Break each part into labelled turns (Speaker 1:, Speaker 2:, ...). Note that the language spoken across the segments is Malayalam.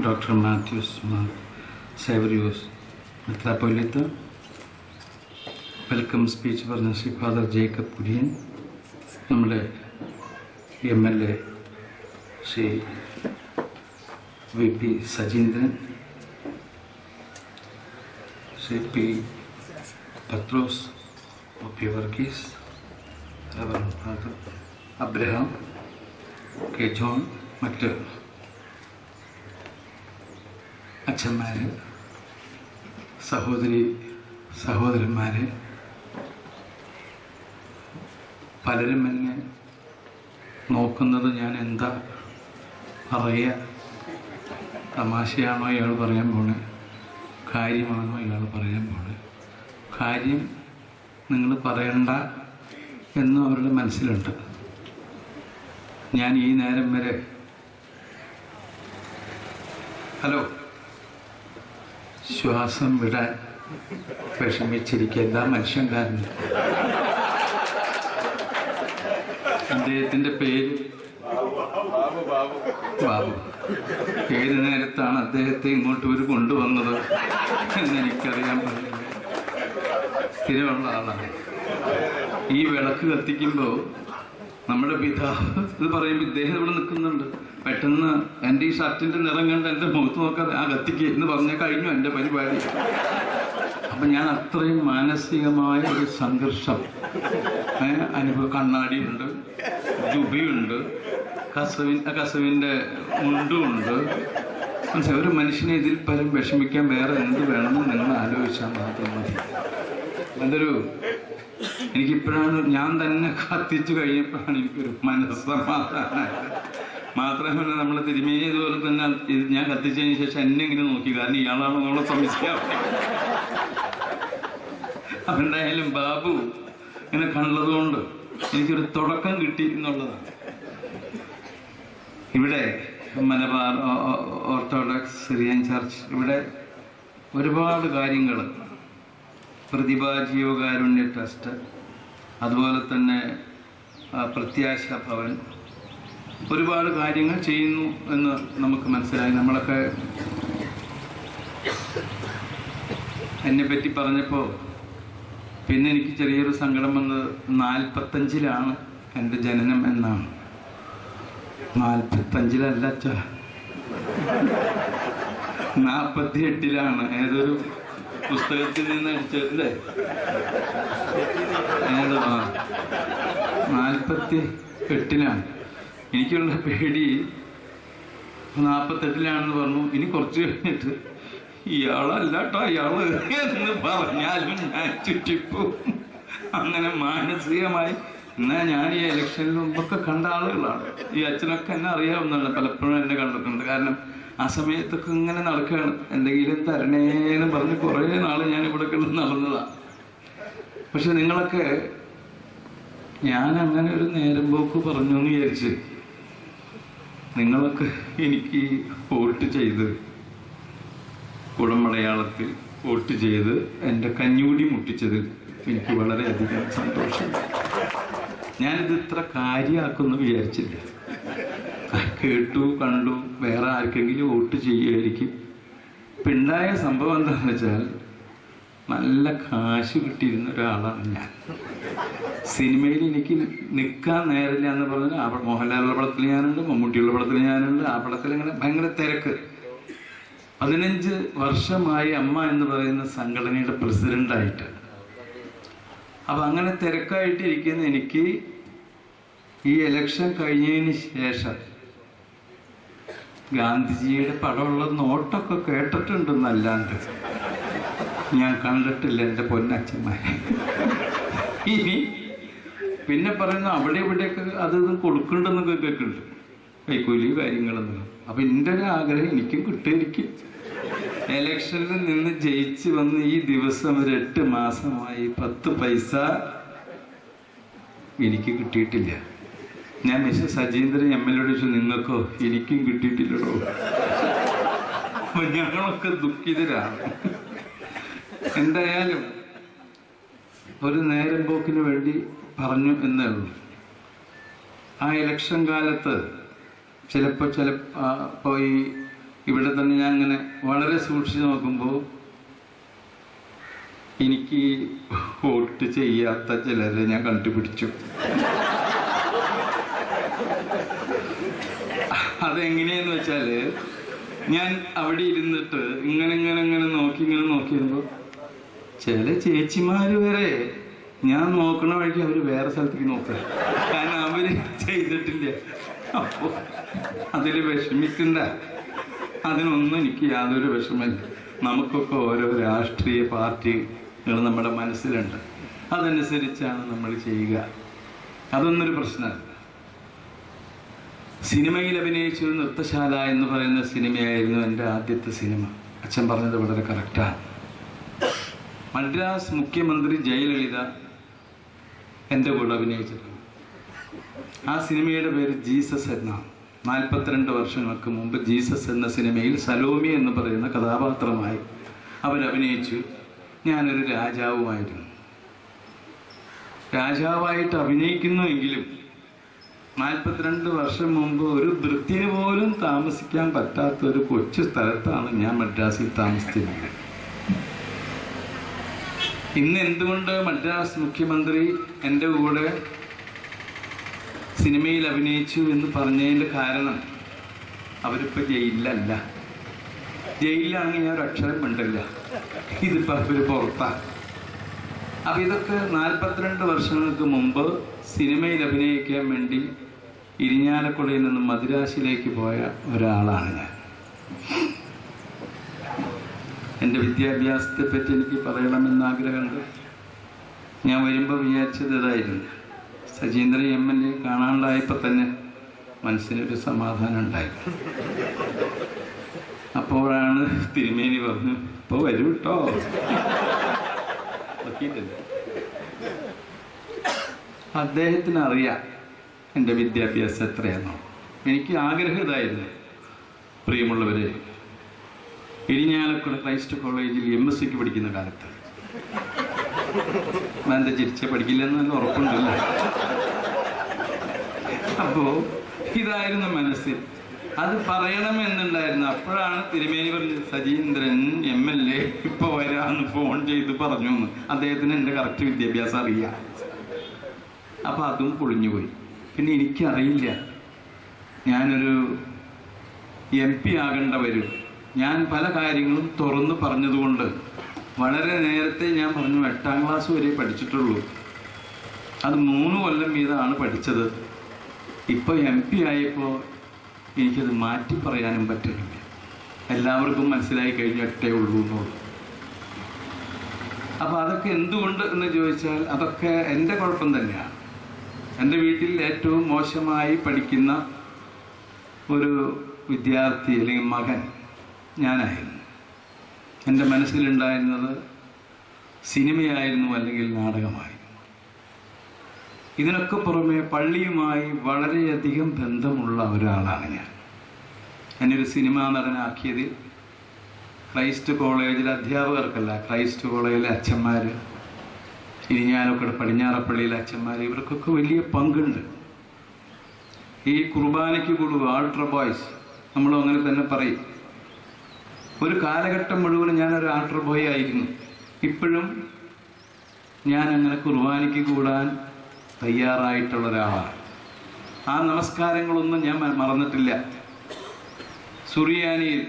Speaker 1: Dr. Matthews Saverius മെത്രാപ്പൊലീത്ത, വെൽക്കം സ്പീച്ച് പറഞ്ഞ ശ്രീ ഫാദർ ജേക്കബ് കുര്യൻ, നമ്മുടെ MLA Shri VP Sajeendran, Shri P. Pathros, P. Varghese, reverend father Abraham, K. John, മറ്റ് അച്ഛന്മാരെ, സഹോദരന്മാരെ, പലരും എന്നെ നോക്കുന്നത് ഞാൻ എന്താ പറയുക, തമാശയാണോ ഇയാൾ പറയാൻ പോണേ, കാര്യമാണോ ഇയാൾ പറയാൻ പോണേ, കാര്യം നിങ്ങൾ പറയണ്ട എന്നും അവരുടെ മനസ്സിലുണ്ട്. ഞാൻ ഈ നേരം വരെ ശ്വാസം വിടാൻ വിഷമിച്ചിരിക്കുക എല്ലാ മനുഷ്യൻകാരനും. അദ്ദേഹത്തിൻ്റെ പേര് ബാബു. ഏത് നേരത്താണ് അദ്ദേഹത്തെ ഇങ്ങോട്ട് ഇവർ കൊണ്ടുവന്നത് എന്നെനിക്കറിയാൻ പറ്റില്ല. സ്ഥിരമുള്ള ആളാണ്. ഈ വിളക്ക് കത്തിക്കുമ്പോൾ നമ്മുടെ പിതാവ് ഇത് പറയുമ്പോൾ ഇദ്ദേഹം ഇവിടെ നിൽക്കുന്നുണ്ട്. പെട്ടെന്ന് എൻ്റെ ഈ ഷർട്ടിൻ്റെ നിറം കണ്ട് എൻ്റെ മുഖത്ത് നോക്കാതെ ആ കത്തിക്ക് എന്ന് പറഞ്ഞാൽ കഴിഞ്ഞു എൻ്റെ പരിപാടി. അപ്പം ഞാൻ അത്രയും മാനസികമായ ഒരു സംഘർഷം അനുഭവം. കണ്ണാടിയുണ്ട്, ജുബയുണ്ട്, കസവിൻ്റെ മുണ്ടുമുണ്ട്. മനസ്സിലായി, ഒരു മനുഷ്യനെ ഇതിൽ പരം വിഷമിക്കാൻ വേറെ എന്ത് വേണമെന്ന് നിങ്ങൾ ആലോചിച്ചാൽ മാത്രം മതി. എന്തൊരു എനിക്കിപ്പോഴാണ് ഞാൻ തന്നെ കത്തിച്ചു കഴിഞ്ഞപ്പോഴാണ് എനിക്കൊരു മനസ്സമാധാനമായത്. മാത്രമല്ല നമ്മൾ തിരുമേനി ഇതുപോലെ തന്നെ ഞാൻ കത്തിച്ചതിന് ശേഷം എന്നെ ഇങ്ങനെ നോക്കി, കാരണം ഇയാളാണോ നമ്മളെ സംശയം. അപ്പം എന്തായാലും ബാബു ഇങ്ങനെ കണ്ടതുകൊണ്ട് എനിക്കൊരു തുടക്കം കിട്ടി എന്നുള്ളതാണ്. ഇവിടെ മലബാർ ഓർത്തഡോക്സ് സിറിയൻ ചർച്ച് ഇവിടെ ഒരുപാട് കാര്യങ്ങൾ, പ്രതിഭാ ജീവകാരുണ്യ ട്രസ്റ്റ്, അതുപോലെ തന്നെ പ്രത്യാശ ഭവൻ, ഒരുപാട് കാര്യങ്ങൾ ചെയ്യുന്നു എന്ന് നമുക്ക് മനസ്സിലായി. നമ്മളൊക്കെ എന്നെപ്പറ്റി പറഞ്ഞപ്പോൾ പിന്നെ എനിക്ക് ചെറിയൊരു സങ്കടം വന്നത് 45-ലാണ് എൻ്റെ ജനനം എന്നാണ്. 45-ലല്ല അച്ഛ, 48-ലാണ്. ഏതൊരു പുസ്തകത്തിൽ നിന്ന് അടിച്ചല്ലേ? 48-ലാണ്. എനിക്കുള്ള പേടി 48-ലാണെന്ന് പറഞ്ഞു. ഇനി കുറച്ച് കഴിഞ്ഞിട്ട് ഇയാളല്ല കേട്ടോ ഇയാള് എന്ന് പറഞ്ഞാലും ഞാൻ ചുറ്റിപ്പോവും. അങ്ങനെ മാനസികമായി. എന്നാൽ ഞാൻ ഈ ഇലക്ഷനിൽ മുമ്പൊക്കെ കണ്ട ആളുകളാണ്. ഈ അച്ഛനൊക്കെ എന്നെ അറിയാവുന്നതാണ്, പലപ്പോഴും എന്നെ കണ്ടിട്ടുണ്ട്. കാരണം ആ സമയത്തൊക്കെ ഇങ്ങനെ നടക്കുകയാണ്, എന്തെങ്കിലും തരണേന്ന് പറഞ്ഞ് കുറേ നാൾ ഞാൻ ഇവിടെ കിടന്ന് നടന്നതാണ്. പക്ഷെ നിങ്ങളൊക്കെ ഞാൻ അങ്ങനെ ഒരു നേരം പോക്ക് പറഞ്ഞു എന്ന് വിചാരിച്ച് നിങ്ങളൊക്കെ എനിക്ക് വോട്ട് ചെയ്ത്, കുടമലയാളത്തിൽ വോട്ട് ചെയ്ത് എൻ്റെ കഞ്ഞൂടി മുട്ടിച്ചതിൽ എനിക്ക് വളരെയധികം സന്തോഷമുണ്ട്. ഞാനിത് ഇത്ര കാര്യമാക്കുമെന്ന് വിചാരിച്ചില്ല. കേട്ടു കണ്ടു വേറെ ആർക്കെങ്കിലും വോട്ട് ചെയ്യുമായിരിക്കും. ഇപ്പം ഉണ്ടായ സംഭവം എന്താണെന്ന് വെച്ചാൽ, നല്ല കാശ് കിട്ടിയിരുന്ന ഒരാളാണ് ഞാൻ. സിനിമയിൽ എനിക്ക് നിൽക്കാൻ നേരില്ല എന്ന് പറഞ്ഞാൽ മോഹൻലാലുള്ള പടത്തിൽ ഞാനുണ്ട്, മമ്മൂട്ടിയുള്ള പടത്തിൽ ഞാനുണ്ട്. ആ പടത്തിൽ ഇങ്ങനെ ഭയങ്കര തിരക്ക്. 15 വർഷമായി അമ്മ എന്ന് പറയുന്ന സംഘടനയുടെ പ്രസിഡൻ്റായിട്ട്. അപ്പം അങ്ങനെ തിരക്കായിട്ടിരിക്കുന്ന എനിക്ക് ഈ ഇലക്ഷൻ കഴിഞ്ഞതിന് ശേഷം ഗാന്ധിജിയുടെ പടമുള്ള നോട്ടൊക്കെ കേട്ടിട്ടുണ്ടെന്നല്ലാണ്ട് ഞാൻ കണ്ടിട്ടില്ല എൻ്റെ പൊന്നച്ഛന്മാരെ. ഇനി പിന്നെ പറയുന്ന അവിടെ ഇവിടെയൊക്കെ അത് കൊടുക്കണ്ടെന്നൊക്കെ കേൾക്കുന്നുണ്ട്, കൈക്കൂലി കാര്യങ്ങളെന്നൊക്കെ. അപ്പം എൻ്റെ ഒരു ആഗ്രഹം എനിക്കും കിട്ടിയിരിക്കും. ഇലക്ഷനിൽ നിന്ന് ജയിച്ച് വന്ന് ഈ ദിവസം ഒരു 8 മാസമായി 10 പൈസ എനിക്ക് കിട്ടിയിട്ടില്ല. ഞാൻ മിസ്റ്റർ സജീന്ദ്രൻ MLA ചോദിച്ചു, നിങ്ങൾക്കോ? എനിക്കും കിട്ടിയിട്ടില്ലടോ. അപ്പം ഞങ്ങളൊക്കെ ദുഃഖിതരാണ്. എന്തായാലും ഒരു നേരം പോക്കിന് വേണ്ടി പറഞ്ഞു എന്നേ ഉള്ളൂ. ആ ഇലക്ഷൻ കാലത്ത് ചിലപ്പോൾ ഈ ഇവിടെ തന്നെ ഞാൻ അങ്ങനെ വളരെ സൂക്ഷിച്ച് നോക്കുമ്പോൾ എനിക്ക് വോട്ട് ചെയ്യാത്ത ചിലരെ ഞാൻ കണ്ടുപിടിച്ചു. അതെങ്ങനെയെന്ന് വെച്ചാല്, ഞാൻ അവിടെ ഇരുന്നിട്ട് ഇങ്ങനെ നോക്കി വരുമ്പോൾ ചില ചേച്ചിമാര് വരെ ഞാൻ നോക്കണ വഴിക്ക് അവര് വേറെ സ്ഥലത്തേക്ക് നോക്കുക. കാരണം അവര് ചെയ്തിട്ടില്ല. അപ്പോ അതില് വിഷമിക്കണ്ട. അതിനൊന്നും എനിക്ക് യാതൊരു വിഷമമില്ല. നമുക്കൊക്കെ ഓരോ രാഷ്ട്രീയ പാർട്ടികൾ നമ്മുടെ മനസ്സിലുണ്ട്. അതനുസരിച്ചാണ് നമ്മൾ ചെയ്യുക. അതൊന്നൊരു പ്രശ്നമല്ല. സിനിമയിൽ അഭിനയിച്ച ഒരു നൃത്തശാല എന്ന് പറയുന്ന സിനിമയായിരുന്നു എൻ്റെ ആദ്യത്തെ സിനിമ. അച്ഛൻ പറഞ്ഞത് വളരെ കറക്റ്റാണ്. മദ്രാസ് മുഖ്യമന്ത്രി ജയലളിത എൻ്റെ കൂടെ അഭിനയിച്ചിട്ടുണ്ട്. ആ സിനിമയുടെ പേര് ജീസസ് എന്നാണ്. 42 വർഷങ്ങൾക്ക് മുമ്പ് ജീസസ് എന്ന സിനിമയിൽ സലോമി എന്ന് പറയുന്ന കഥാപാത്രമായി അവരഭിനയിച്ചു. ഞാനൊരു രാജാവുമായിരുന്നു. രാജാവായിട്ട് അഭിനയിക്കുന്നുവെങ്കിലും 42 വർഷം മുമ്പ് ഒരു വൃത്തിന് പോലും താമസിക്കാൻ പറ്റാത്ത ഒരു കൊച്ചു സ്ഥലത്താണ് ഞാൻ മദ്രാസിൽ താമസിച്ചിരുന്നത്. ഇന്ന് എന്തുകൊണ്ട് മദ്രാസ് മുഖ്യമന്ത്രി എൻ്റെ കൂടെ സിനിമയിൽ അഭിനയിച്ചു എന്ന് പറഞ്ഞതിൻ്റെ കാരണം, അവരിപ്പോൾ ജയിലിലല്ല. ജയിലിലാണെങ്കിൽ ഞാൻ ഒരു അക്ഷരം മിണ്ടില്ല. ഇതിപ്പോൾ അവർ പുറത്താണ്. അപ്പം ഇതൊക്കെ 42 വർഷങ്ങൾക്ക് മുമ്പ് സിനിമയിൽ അഭിനയിക്കാൻ വേണ്ടി ഇരിഞ്ഞാലക്കുടയിൽ നിന്ന് മദ്രാസിലേക്ക് പോയ ഒരാളാണ് ഞാൻ. എൻ്റെ വിദ്യാഭ്യാസത്തെ പറ്റി എനിക്ക് പറയണമെന്ന് ആഗ്രഹമുണ്ട്. ഞാൻ വരുമ്പോൾ വിചാരിച്ചത് ഇതായിരുന്നു. സജീന്ദ്രൻ MLA കാണാണ്ടായപ്പോൾ തന്നെ മനസ്സിനൊരു സമാധാനം ഉണ്ടായിരുന്നു. അപ്പോഴാണ് തിരുമേനി പറഞ്ഞു, ഇപ്പോൾ വരൂ കേട്ടോ. അദ്ദേഹത്തിന് അറിയാം എൻ്റെ വിദ്യാഭ്യാസം എത്രയാണോ. എനിക്ക് ആഗ്രഹം ഇതായിരുന്നു, പ്രിയമുള്ളവരെ, ഇരിഞ്ഞാലക്കുട ക്രൈസ്റ്റ് കോളേജിൽ MSc പഠിക്കുന്ന കാലത്ത് എന്താ ചിരിച്ച പഠിക്കില്ലെന്ന് നല്ല ഉറപ്പുണ്ടല്ല. അപ്പോൾ ഇതായിരുന്നു മനസ്സിൽ, അത് പറയണമെന്നുണ്ടായിരുന്നു. അപ്പോഴാണ് തിരുമേനി പറഞ്ഞത്, സജീന്ദ്രൻ MLA ഇപ്പോൾ വരാമെന്ന് ഫോൺ ചെയ്ത് പറഞ്ഞു എന്ന്. അദ്ദേഹത്തിന് എൻ്റെ കറക്റ്റ് വിദ്യാഭ്യാസം അറിയാം. അപ്പം അതും പൊളിഞ്ഞുപോയി. പിന്നെ എനിക്കറിയില്ല ഞാനൊരു MP ആകേണ്ട വരും. ഞാൻ പല കാര്യങ്ങളും തുറന്ന് പറഞ്ഞതുകൊണ്ട് വളരെ നേരത്തെ ഞാൻ പറഞ്ഞു 8ാം ക്ലാസ് വരെ പഠിച്ചിട്ടുള്ളൂ. അത് 3 കൊല്ലം വീതമാണ് പഠിച്ചത്. ഇപ്പോൾ MP ആയപ്പോൾ എനിക്കത് മാറ്റി പറയാനും പറ്റുന്നില്ല. എല്ലാവർക്കും മനസ്സിലായി കഴിഞ്ഞിട്ടേ ഉള്ളൂ എന്നുള്ളൂ. അപ്പോൾ അതൊക്കെ എന്തുകൊണ്ട് എന്ന് ചോദിച്ചാൽ അതൊക്കെ എൻ്റെ കുഴപ്പം തന്നെയാണ്. എൻ്റെ വീട്ടിൽ ഏറ്റവും മോശമായി പഠിക്കുന്ന ഒരു വിദ്യാർത്ഥി അല്ലെങ്കിൽ മകൻ ഞാനായിരുന്നു. എൻ്റെ മനസ്സിലുണ്ടായിരുന്നത് സിനിമയായിരുന്നു അല്ലെങ്കിൽ നാടകമായിരുന്നു. ഇതിനൊക്കെ പുറമെ പള്ളിയുമായി വളരെയധികം ബന്ധമുള്ള ഒരാളാണ് ഞാൻ. എന്നൊരു സിനിമാ നടനാക്കിയതിൽ ക്രൈസ്റ്റ് കോളേജിലെ അധ്യാപകർക്കല്ല, ക്രൈസ്റ്റ് കോളേജിലെ അച്ഛന്മാർ, ഇരിഞ്ഞാലക്കുട പടിഞ്ഞാറപ്പള്ളിയിലെ അച്ഛന്മാർ, ഇവർക്കൊക്കെ വലിയ പങ്കുണ്ട്. ഈ കുർബാനയ്ക്ക് കൂടുക ആൾട്ര ബോയ്സ്, നമ്മളും അങ്ങനെ തന്നെ പറയും. ഒരു കാലഘട്ടം മുഴുവൻ ഞാനൊരു ആൾട്ര ബോയ് ആയിരുന്നു. ഇപ്പോഴും ഞാൻ അങ്ങനെ കുർബാനയ്ക്ക് കൂടാൻ തയ്യാറായിട്ടുള്ള ഒരാളാണ്. ആ നമസ്കാരങ്ങളൊന്നും ഞാൻ മറന്നിട്ടില്ല. സുറിയാനിയിൽ,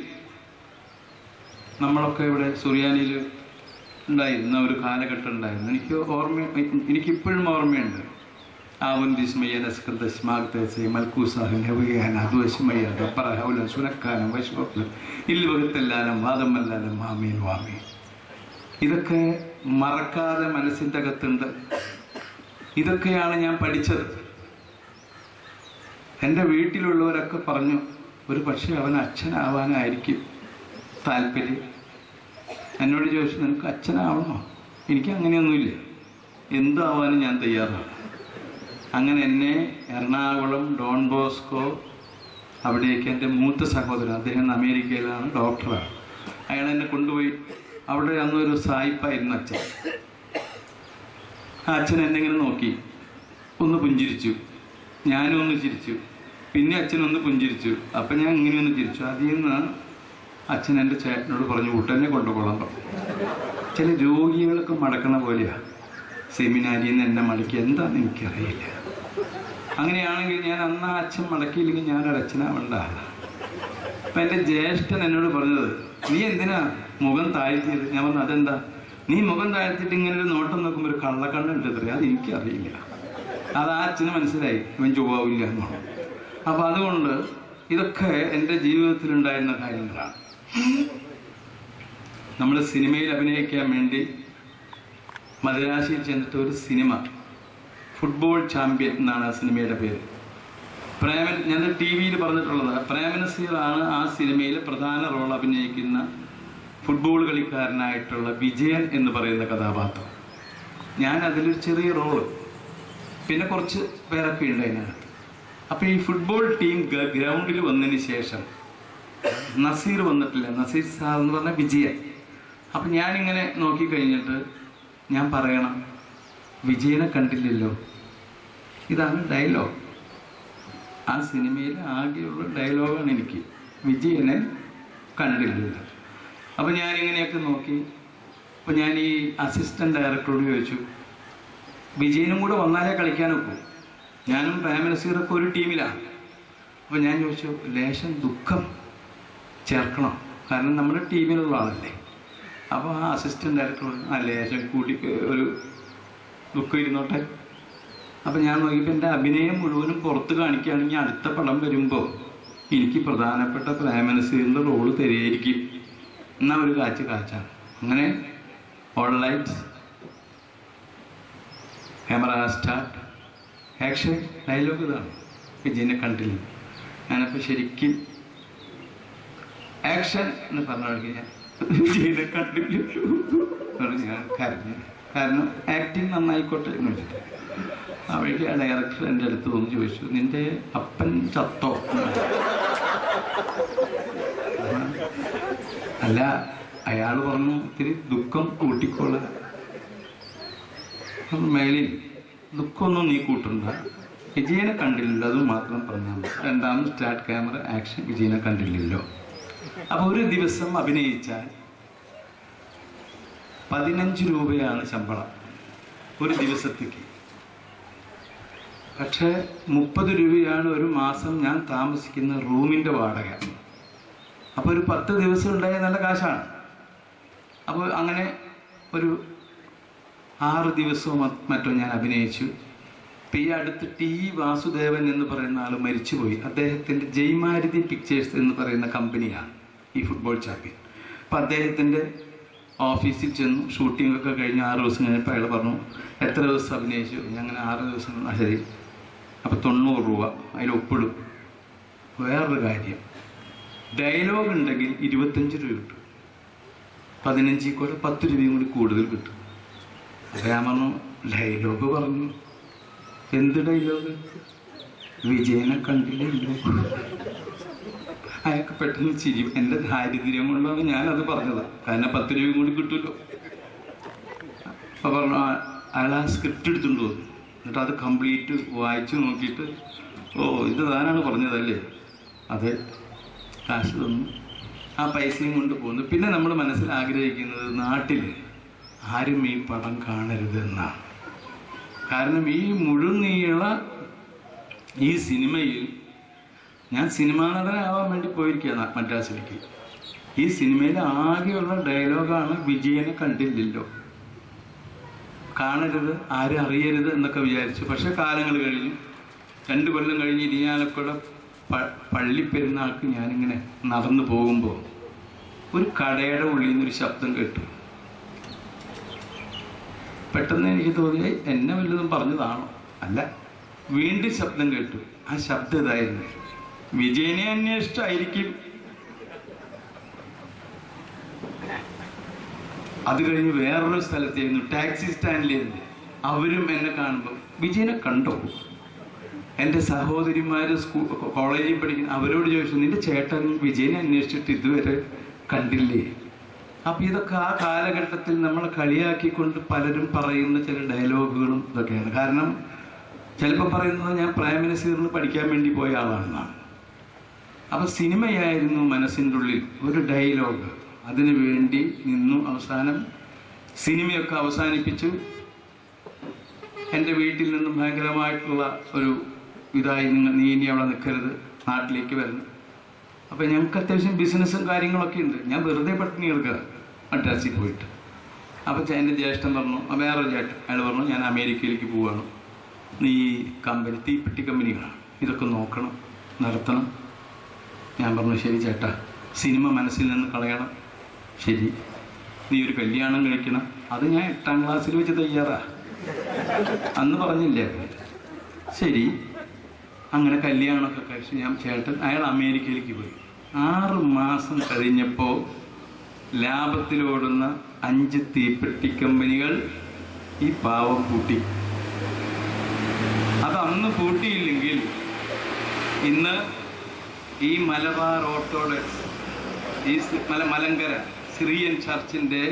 Speaker 1: നമ്മളൊക്കെ ഇവിടെ സുറിയാനിയിൽ ഉണ്ടായിരുന്ന ഒരു കാലഘട്ടം ഉണ്ടായിരുന്നു. എനിക്കിപ്പോഴും ഓർമ്മയുണ്ട്. ഇതൊക്കെ മറക്കാതെ മനസ്സിൻ്റെ അകത്തുണ്ട്. ഇതൊക്കെയാണ് ഞാൻ പഠിച്ചത്. എൻ്റെ വീട്ടിലുള്ളവരൊക്കെ പറഞ്ഞു, ഒരു പക്ഷേ അവൻ അച്ഛനാവാനായിരിക്കും താല്പര്യം. എന്നോട് ചോദിച്ചു, നിനക്ക് അച്ഛനാവണോ? എനിക്ക് അങ്ങനെയൊന്നുമില്ല, എന്താവാനും ഞാൻ തയ്യാറാണ്. അങ്ങനെ എന്നെ എറണാകുളം ഡോൺ ബോസ്കോ, അവിടേക്ക് എൻ്റെ മൂത്ത സഹോദരൻ, അദ്ദേഹം അമേരിക്കയിലാണ്, ഡോക്ടറാണ്, അയാൾ എന്നെ കൊണ്ടുപോയി. അവിടെ അന്നൊരു സായിപ്പായിരുന്നു അച്ഛൻ. ആ അച്ഛൻ എന്നെ ഇങ്ങനെ നോക്കി, ഒന്ന് പുഞ്ചിരിച്ചു. ഞാനും ഒന്ന് ചിരിച്ചു. പിന്നെ അച്ഛനൊന്ന് പുഞ്ചിരിച്ചു. അപ്പം ഞാൻ ഇങ്ങനെ ഒന്ന് ചിരിച്ചു. അതിൽ നിന്ന് അച്ഛൻ എൻ്റെ ചേട്ടനോട് പറഞ്ഞു കൂട്ടന്നെ കൊണ്ടുപോകാൻ പറഞ്ഞു. ചില രോഗികൾക്ക് മടക്കണ പോലെയാ സെമിനാരിയിൽ നിന്ന് എന്നെ മടക്കി, എന്താണെന്ന് എനിക്കറിയില്ല. അങ്ങനെയാണെങ്കിൽ ഞാൻ അന്ന് ആ അച്ഛൻ മടക്കിയില്ലെങ്കിൽ ഞാനൊരച്ഛനാവേണ്ട ആളാണ്. അപ്പം എൻ്റെ ജ്യേഷ്ഠൻ എന്നോട് പറഞ്ഞത്, നീ എന്തിനാ മുഖം താഴ്ത്തിയത്? ഞാൻ പറഞ്ഞു, അതെന്താ? നീ മുഖം താഴ്ത്തിയിട്ട് ഇങ്ങനെ ഒരു നോട്ടം നോക്കുമ്പോൾ ഒരു കള്ളക്കണ്ണുണ്ട് അത്രേ, അത് എനിക്കറിയില്ല. അത് ആ അച്ഛന് മനസ്സിലായി, ഇവൻ ചൊവ്വാവില്ല എന്നാണ്. അപ്പം അതുകൊണ്ട് ഇതൊക്കെ എൻ്റെ ജീവിതത്തിലുണ്ടായിരുന്ന കാര്യങ്ങളാണ്. നമ്മൾ സിനിമയിൽ അഭിനയിക്കാൻ വേണ്ടി മദ്രാശിയിൽ ചെന്നിട്ട് ഒരു സിനിമ, ഫുട്ബോൾ ചാമ്പ്യൻ എന്നാണ് ആ സിനിമയുടെ പേര്. പ്രേമൻ, ഞാൻ ടി വിയിൽ പറഞ്ഞിട്ടുള്ളത്, പ്രേമനസീറാണ് ആ സിനിമയിൽ പ്രധാന റോൾ അഭിനയിക്കുന്ന ഫുട്ബോൾ കളിക്കാരനായിട്ടുള്ള വിജയൻ എന്ന് പറയുന്ന കഥാപാത്രം. ഞാൻ അതിലൊരു ചെറിയ റോള്, പിന്നെ കുറച്ച് പേരൊക്കെ ഉണ്ട് അതിനകത്ത്. അപ്പോൾ ഈ ഫുട്ബോൾ ടീം ഗ്രൗണ്ടിൽ വന്നതിന് ശേഷം നസീർ വന്നിട്ടില്ല, നസീർ സാർ എന്ന് പറഞ്ഞ വിജയൻ. അപ്പം ഞാനിങ്ങനെ നോക്കിക്കഴിഞ്ഞിട്ട് ഞാൻ പറയണം, വിജയനെ കണ്ടില്ലല്ലോ. ഇതാണ് ഡയലോഗ്. ആ സിനിമയിൽ ആകെയുള്ള ഡയലോഗാണ് എനിക്ക്, വിജയനെ കണ്ടില്ലല്ലോ. അപ്പം ഞാനിങ്ങനെയൊക്കെ നോക്കി. അപ്പം ഞാൻ ഈ അസിസ്റ്റന്റ് ഡയറക്ടറോട് ചോദിച്ചു, വിജയനും കൂടെ വന്നാലേ കളിക്കാനൊക്കും, ഞാനും പ്രേമനസീറൊക്കെ ഒരു ടീമിലാണ്. അപ്പം ഞാൻ ചോദിച്ചു, ലേശം ദുഃഖം ചേർക്കണം, കാരണം നമ്മുടെ ടീമിലുള്ള ആളല്ലേ. അപ്പോൾ ആ അസിസ്റ്റന്റ് ഡയറക്ടർ ആ ലേശം കൂട്ടി ഒരു ദുഃഖം ഇരുന്നോട്ടെ. അപ്പം ഞാൻ നോക്കിയപ്പോൾ എൻ്റെ അഭിനയം മുഴുവനും പുറത്ത് കാണിക്കുകയാണെങ്കിൽ അടുത്ത പടം വരുമ്പോൾ എനിക്ക് പ്രധാനപ്പെട്ട പ്രേമനസീറിൻ്റെ റോള് തരികയായിരിക്കും. എന്നാൽ ഒരു കാച്ചാണ്. അങ്ങനെ all lights, camera start, action. Dialogue ഇതാണ്, വിജയനെ കണ്ടില്ല. ഞാനപ്പോൾ ശരിക്കും ആക്ഷൻ എന്ന് പറഞ്ഞു ഞാൻ വിജയനെ കണ്ടില്ല. ഞാൻ കരഞ്ഞു, കാരണം ആക്ടിങ് നന്നായിക്കോട്ടെ എന്ന് വെച്ചിട്ട്. അവിടേക്ക് ആ ഡയറക്ടർ എൻ്റെ അടുത്ത് വന്ന് ചോദിച്ചു, നിന്റെ അപ്പൻ ചത്തോ? അല്ല, അയാൾ പറഞ്ഞു ഇത്തിരി ദുഃഖം കൂട്ടിക്കോളാൻ. മേലിൽ ദുഃഖമൊന്നും നീ കൂട്ടണ്ട, വിജയനെ കണ്ടില്ലല്ലോ, അത് മാത്രം പറഞ്ഞാൽ മതി. രണ്ടാമത് സ്റ്റാർട്ട്, ക്യാമറ ആക്ഷൻ, വിജയനെ കണ്ടില്ലല്ലോ. അപ്പോൾ ഒരു ദിവസം അഭിനയിച്ചാൽ 15 രൂപയാണ് ശമ്പളം ഒരു ദിവസത്തേക്ക്. പക്ഷേ 30 രൂപയാണ് ഒരു മാസം ഞാൻ താമസിക്കുന്ന റൂമിൻ്റെ വാടക. അപ്പോൾ ഒരു 10 ദിവസം ഉണ്ടായ നല്ല കാശാണ്. അപ്പോൾ അങ്ങനെ ഒരു 6 ദിവസവും മറ്റോ ഞാൻ അഭിനയിച്ചു. ഇപ്പം ഈ അടുത്ത് ടി വാസുദേവൻ എന്ന് പറയുന്ന ആൾ മരിച്ചുപോയി. അദ്ദേഹത്തിൻ്റെ ജയ്മാരുതി പിക്ചേഴ്സ് എന്ന് പറയുന്ന കമ്പനിയാണ് ഈ ഫുട്ബോൾ ചാമ്പ്യൻ. അപ്പം അദ്ദേഹത്തിൻ്റെ ഓഫീസിൽ ചെന്നു. ഷൂട്ടിങ്ങൊക്കെ കഴിഞ്ഞ് 6 ദിവസം കഴിഞ്ഞപ്പോൾ അയാൾ പറഞ്ഞു, എത്ര ദിവസം അഭിനയിച്ചു? അങ്ങനെ 6 ദിവസം. ശരി, അപ്പോൾ 90 രൂപ അതിൽ ഒപ്പിടും. വേറൊരു കാര്യം, ഡയലോഗ് ഉണ്ടെങ്കിൽ 25 രൂപ കിട്ടും, 15 കൂടെ 10 രൂപയും കൂടി കൂടുതൽ കിട്ടും. അപ്പോൾ ഞാൻ പറഞ്ഞു, ഡയലോഗ് പറഞ്ഞു. എന്ത് ഡയലോഗ്? വിജയനെ കണ്ടില്ലല്ലോ. അയാൾക്ക് പെട്ടെന്ന് ചിരി. എൻ്റെ ദാരിദ്ര്യം കൊണ്ടാണ് ഞാനത് പറഞ്ഞത്, കാരണം 10 രൂപയും കൂടി കിട്ടുമല്ലോ. അപ്പോൾ പറഞ്ഞു, അയാൾ ആ സ്ക്രിപ്റ്റ് എടുത്തുകൊണ്ട് വന്നു. എന്നിട്ട് അത് കംപ്ലീറ്റ് വായിച്ച് നോക്കിയിട്ട്, ഓ ഇത് താനാണ് പറഞ്ഞതല്ലേ, അതെ, കാശ് തന്നു. ആ പൈസയും കൊണ്ട് പോകുന്നു. പിന്നെ നമ്മൾ മനസ്സിൽ ആഗ്രഹിക്കുന്നത് നാട്ടിൽ ആരും ഈ പടം കാണരുത് എന്നാണ്. കാരണം ഈ മുഴുനീള ഈ സിനിമയിൽ ഞാൻ സിനിമാ നടനാവാൻ വേണ്ടി പോയിരിക്കുകയാണ് മദ്രാസിലേക്ക്. ഈ സിനിമയിൽ ആകെയുള്ള ഡയലോഗാണ് വിജയനെ കണ്ടില്ലല്ലോ, കാണരുത്, ആരും അറിയരുത് എന്നൊക്കെ വിചാരിച്ചു. പക്ഷെ കാലങ്ങൾ കഴിഞ്ഞു. 2 കൊല്ലം കഴിഞ്ഞ് ഇരിഞ്ഞാലക്കുട പള്ളിപ്പെരുന്നാൾക്ക് ഞാനിങ്ങനെ നടന്നു പോകുമ്പോൾ ഒരു കടയുടെ ഉള്ളിൽ നിന്നൊരു ശബ്ദം കേട്ടു. പെട്ടെന്ന് എനിക്ക് തോന്നി എന്നെ വല്ലതും പറഞ്ഞതാണോ? അല്ല, വീണ്ടും ശബ്ദം കേട്ടു. ആ ശബ്ദം ഇതായിരുന്നു, വിജയനെ അന്വേഷിച്ചായിരിക്കും. അത് കഴിഞ്ഞ് വേറൊരു സ്ഥലത്തായിരുന്നു, ടാക്സി സ്റ്റാൻഡിലായിരുന്നു. അവരും എന്നെ കാണുമ്പോൾ വിജയനെ കണ്ടോ? എൻ്റെ സഹോദരിമാർ കോളേജിൽ പഠിക്കുന്ന അവരോട് ചോദിച്ചു, നിന്റെ ചേട്ടൻ വിജയനെ അന്വേഷിച്ചിട്ട് ഇതുവരെ കണ്ടില്ലേ? അപ്പം ഇതൊക്കെ ആ കാലഘട്ടത്തിൽ നമ്മളെ കളിയാക്കിക്കൊണ്ട് പലരും പറയുന്ന ചില ഡയലോഗുകളും ഇതൊക്കെയാണ്. കാരണം ചിലപ്പോൾ പറയുന്നത് ഞാൻ പ്രേമനസീറിന് പഠിക്കാൻ വേണ്ടി പോയ ആളാണെന്നാണ്. അപ്പം സിനിമയായിരുന്നു മനസ്സിൻ്റെ ഉള്ളിൽ ഒരു ഡയലോഗ്. അതിനു വേണ്ടി നിന്നു. അവസാനം സിനിമയൊക്കെ അവസാനിപ്പിച്ച് എൻ്റെ വീട്ടിൽ നിന്നും ഭയങ്കരമായിട്ടുള്ള ഒരു ഇതായി, നീ ഇനി അവിടെ നിൽക്കരുത്, നാട്ടിലേക്ക് വരണം. അപ്പം ഞങ്ങൾക്ക് അത്യാവശ്യം ബിസിനസ്സും കാര്യങ്ങളൊക്കെ ഉണ്ട്. ഞാൻ വെറുതെ പട്ടിണി എടുക്കുക മദ്രാസിൽ പോയിട്ട്. അപ്പം എൻ്റെ ജ്യേഷ്ഠൻ പറഞ്ഞു, വേറൊരു ചേട്ടൻ അയാൾ പറഞ്ഞു, ഞാൻ അമേരിക്കയിലേക്ക് പോവുകയാണ്, നീ കമ്പനി തീപ്പെട്ടി കമ്പനികളാണ്, ഇതൊക്കെ നോക്കണം, നടത്തണം. ഞാൻ പറഞ്ഞു, ശരി ചേട്ടാ, സിനിമ മനസ്സിൽ നിന്ന് കളയണം. ശരി, നീ ഒരു കല്യാണം കഴിക്കണം. അത് ഞാൻ 8ാം ക്ലാസ്സിൽ വെച്ച് തയ്യാറാ, അന്ന് പറഞ്ഞില്ലേ. ശരി, അങ്ങനെ കല്യാണമൊക്കെ കഴിച്ച് ഞാൻ ചേട്ടൻ അയാൾ അമേരിക്കയിലേക്ക് പോയി. 6 മാസം കഴിഞ്ഞപ്പോൾ ലാഭത്തിലോടുന്ന 5 തീപ്പെട്ടി കമ്പനികൾ ഈ പാവം പൂട്ടി. അത് അന്ന് പൂട്ടിയില്ലെങ്കിൽ ഇന്ന് ഈ മലബാർ ഓർത്തഡോക്സ്, ഈ മലങ്കര സിറിയൻ ചർച്ചിൻ്റെ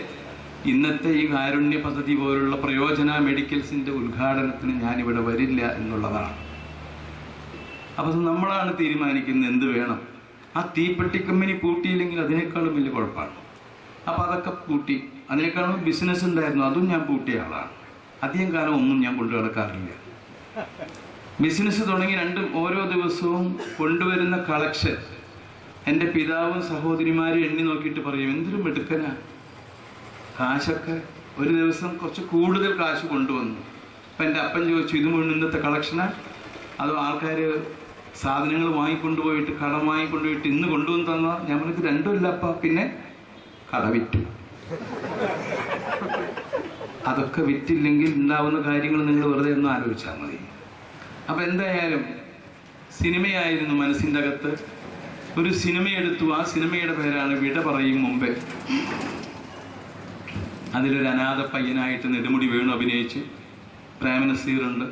Speaker 1: ഇന്നത്തെ ഈ കാരുണ്യ പദ്ധതി പോലുള്ള പ്രയോജന മെഡിക്കൽസിൻ്റെ ഉദ്ഘാടനത്തിന് ഞാനിവിടെ വരില്ല എന്നുള്ളതാണ്. അപ്പം നമ്മളാണ് തീരുമാനിക്കുന്നത് എന്ത് വേണം. ആ തീപ്പെട്ടി കമ്പനി പൂട്ടിയില്ലെങ്കിൽ അതിനേക്കാളും വലിയ കുഴപ്പമാണ്. അപ്പം അതൊക്കെ പൂട്ടി. അതിനേക്കാളും ബിസിനസ് ഉണ്ടായിരുന്നു, അതും ഞാൻ പൂട്ടിയ ആളാണ്. അധികം കാലം ഒന്നും ഞാൻ കൊണ്ടു നടക്കാറില്ല. ബിസിനസ് തുടങ്ങി രണ്ടും ഓരോ ദിവസവും കൊണ്ടുവരുന്ന കളക്ഷൻ എൻ്റെ പിതാവും സഹോദരിമാരും എണ്ണി നോക്കിയിട്ട് പറയും, എന്തൊരു മിടുക്കനാ, കാശൊക്കെ ഒരു ദിവസം കുറച്ച് കൂടുതൽ കാശ് കൊണ്ടുവന്നു. അപ്പം എൻ്റെ അപ്പൻ ചോദിച്ചു, ഇത് മുഴുവൻ ഇന്നത്തെ കളക്ഷനാ അതോ ആൾക്കാർ സാധനങ്ങൾ വാങ്ങിക്കൊണ്ടുപോയിട്ട് കടം വാങ്ങിക്കൊണ്ടുപോയിട്ട് ഇന്ന് കൊണ്ടുവന്ന് തന്നാൽ? ഞാൻ പറഞ്ഞത് രണ്ടുമില്ല അപ്പ. പിന്നെ കട വിറ്റു. അതൊക്കെ വിറ്റില്ലെങ്കിൽ ഉണ്ടാവുന്ന കാര്യങ്ങൾ നിങ്ങൾ വെറുതെ ഒന്ന് ആലോചിച്ചാൽ മതി. അപ്പം എന്തായാലും സിനിമയായിരുന്നു മനസ്സിൻ്റെ അകത്ത്. ഒരു സിനിമയെടുത്തു. ആ സിനിമയുടെ പേരാണ് വിട പറയും മുമ്പേ. അതിലൊരു അനാഥ പയ്യനായിട്ട് നെടുമുടി വേണു അഭിനയിച്ച്, പ്രേമനസീറുണ്ട്.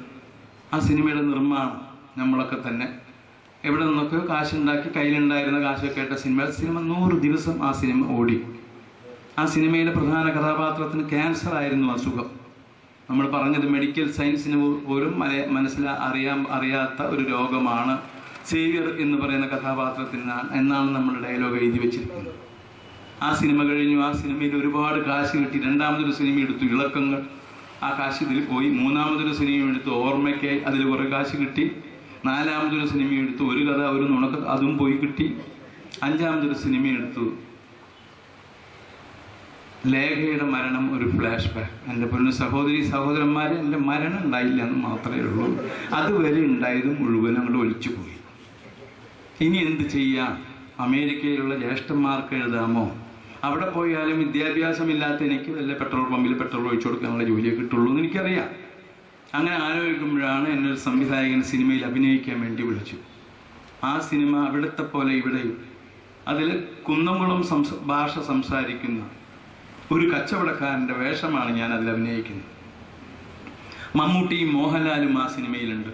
Speaker 1: ആ സിനിമയുടെ നിർമ്മാണം നമ്മളൊക്കെ തന്നെ എവിടെ നിന്നൊക്കെ കാശുണ്ടാക്കി, കയ്യിലുണ്ടായിരുന്ന കാശൊക്കെ ആയിട്ട് സിനിമ 100 ദിവസം ആ സിനിമ ഓടി. ആ സിനിമയിലെ പ്രധാന കഥാപാത്രത്തിന് ക്യാൻസർ ആയിരുന്നു അസുഖം. നമ്മൾ പറഞ്ഞത് മെഡിക്കൽ സയൻസിന് പോലും അറിയാത്ത ഒരു രോഗമാണ് സേവിയർ എന്ന് പറയുന്ന കഥാപാത്രത്തിന് എന്നാണ് നമ്മൾ ഡയലോഗ് എഴുതി വെച്ചിരിക്കുന്നത്. ആ സിനിമ കഴിഞ്ഞു. ആ സിനിമയിൽ ഒരുപാട് കാശ് കിട്ടി. 2ാമതൊരു സിനിമ എടുത്തു, ഇളക്കങ്ങൾ. ആ കാശ് ഇതിൽ പോയി. 3ാമതൊരു സിനിമ എടുത്തു, ഓർമ്മയ്ക്കായി. അതിൽ കുറേ കാശ് കിട്ടി. 4ാമതൊരു സിനിമ എടുത്തു, ഒരു കഥ ഒരു നുണക്ക്, അതും പോയി കിട്ടി. 5ാമതൊരു സിനിമ എടുത്തു, ലേഖയുടെ മരണം, ഒരു ഫ്ലാഷ് ബാക്ക്. എൻ്റെ പൊന്നു സഹോദരന്മാർ, എൻ്റെ മരണം ഉണ്ടായില്ല എന്ന് മാത്രമേ ഉള്ളൂ. അതുവരെ ഉണ്ടായത് മുഴുവൻ അങ്ങോട്ട് ഒലിച്ചു പോയി. ഇനി എന്ത് ചെയ്യാം? അമേരിക്കയിലുള്ള ജ്യേഷ്ഠന്മാർക്ക് എഴുതാമോ? അവിടെ പോയാലും വിദ്യാഭ്യാസമില്ലാത്ത എനിക്ക് വല്ല പെട്രോൾ പമ്പിൽ പെട്രോൾ ഒഴിച്ചു കൊടുക്കാനുള്ള ജോലിയെ കിട്ടുള്ളൂ എന്ന് എനിക്കറിയാം. അങ്ങനെ ആലോചിക്കുമ്പോഴാണ് എന്നെ ഒരു സംവിധായകൻ സിനിമയിൽ അഭിനയിക്കാൻ വേണ്ടി വിളിച്ചു. ആ സിനിമ അവിടുത്തെ പോലെ ഇവിടെയും. അതിൽ കുന്നംകുളം ഭാഷ സംസാരിക്കുന്ന ഒരു കച്ചവടക്കാരൻ്റെ വേഷമാണ് ഞാൻ അതിൽ അഭിനയിക്കുന്നത്. മമ്മൂട്ടിയും മോഹൻലാലും ആ സിനിമയിലുണ്ട്.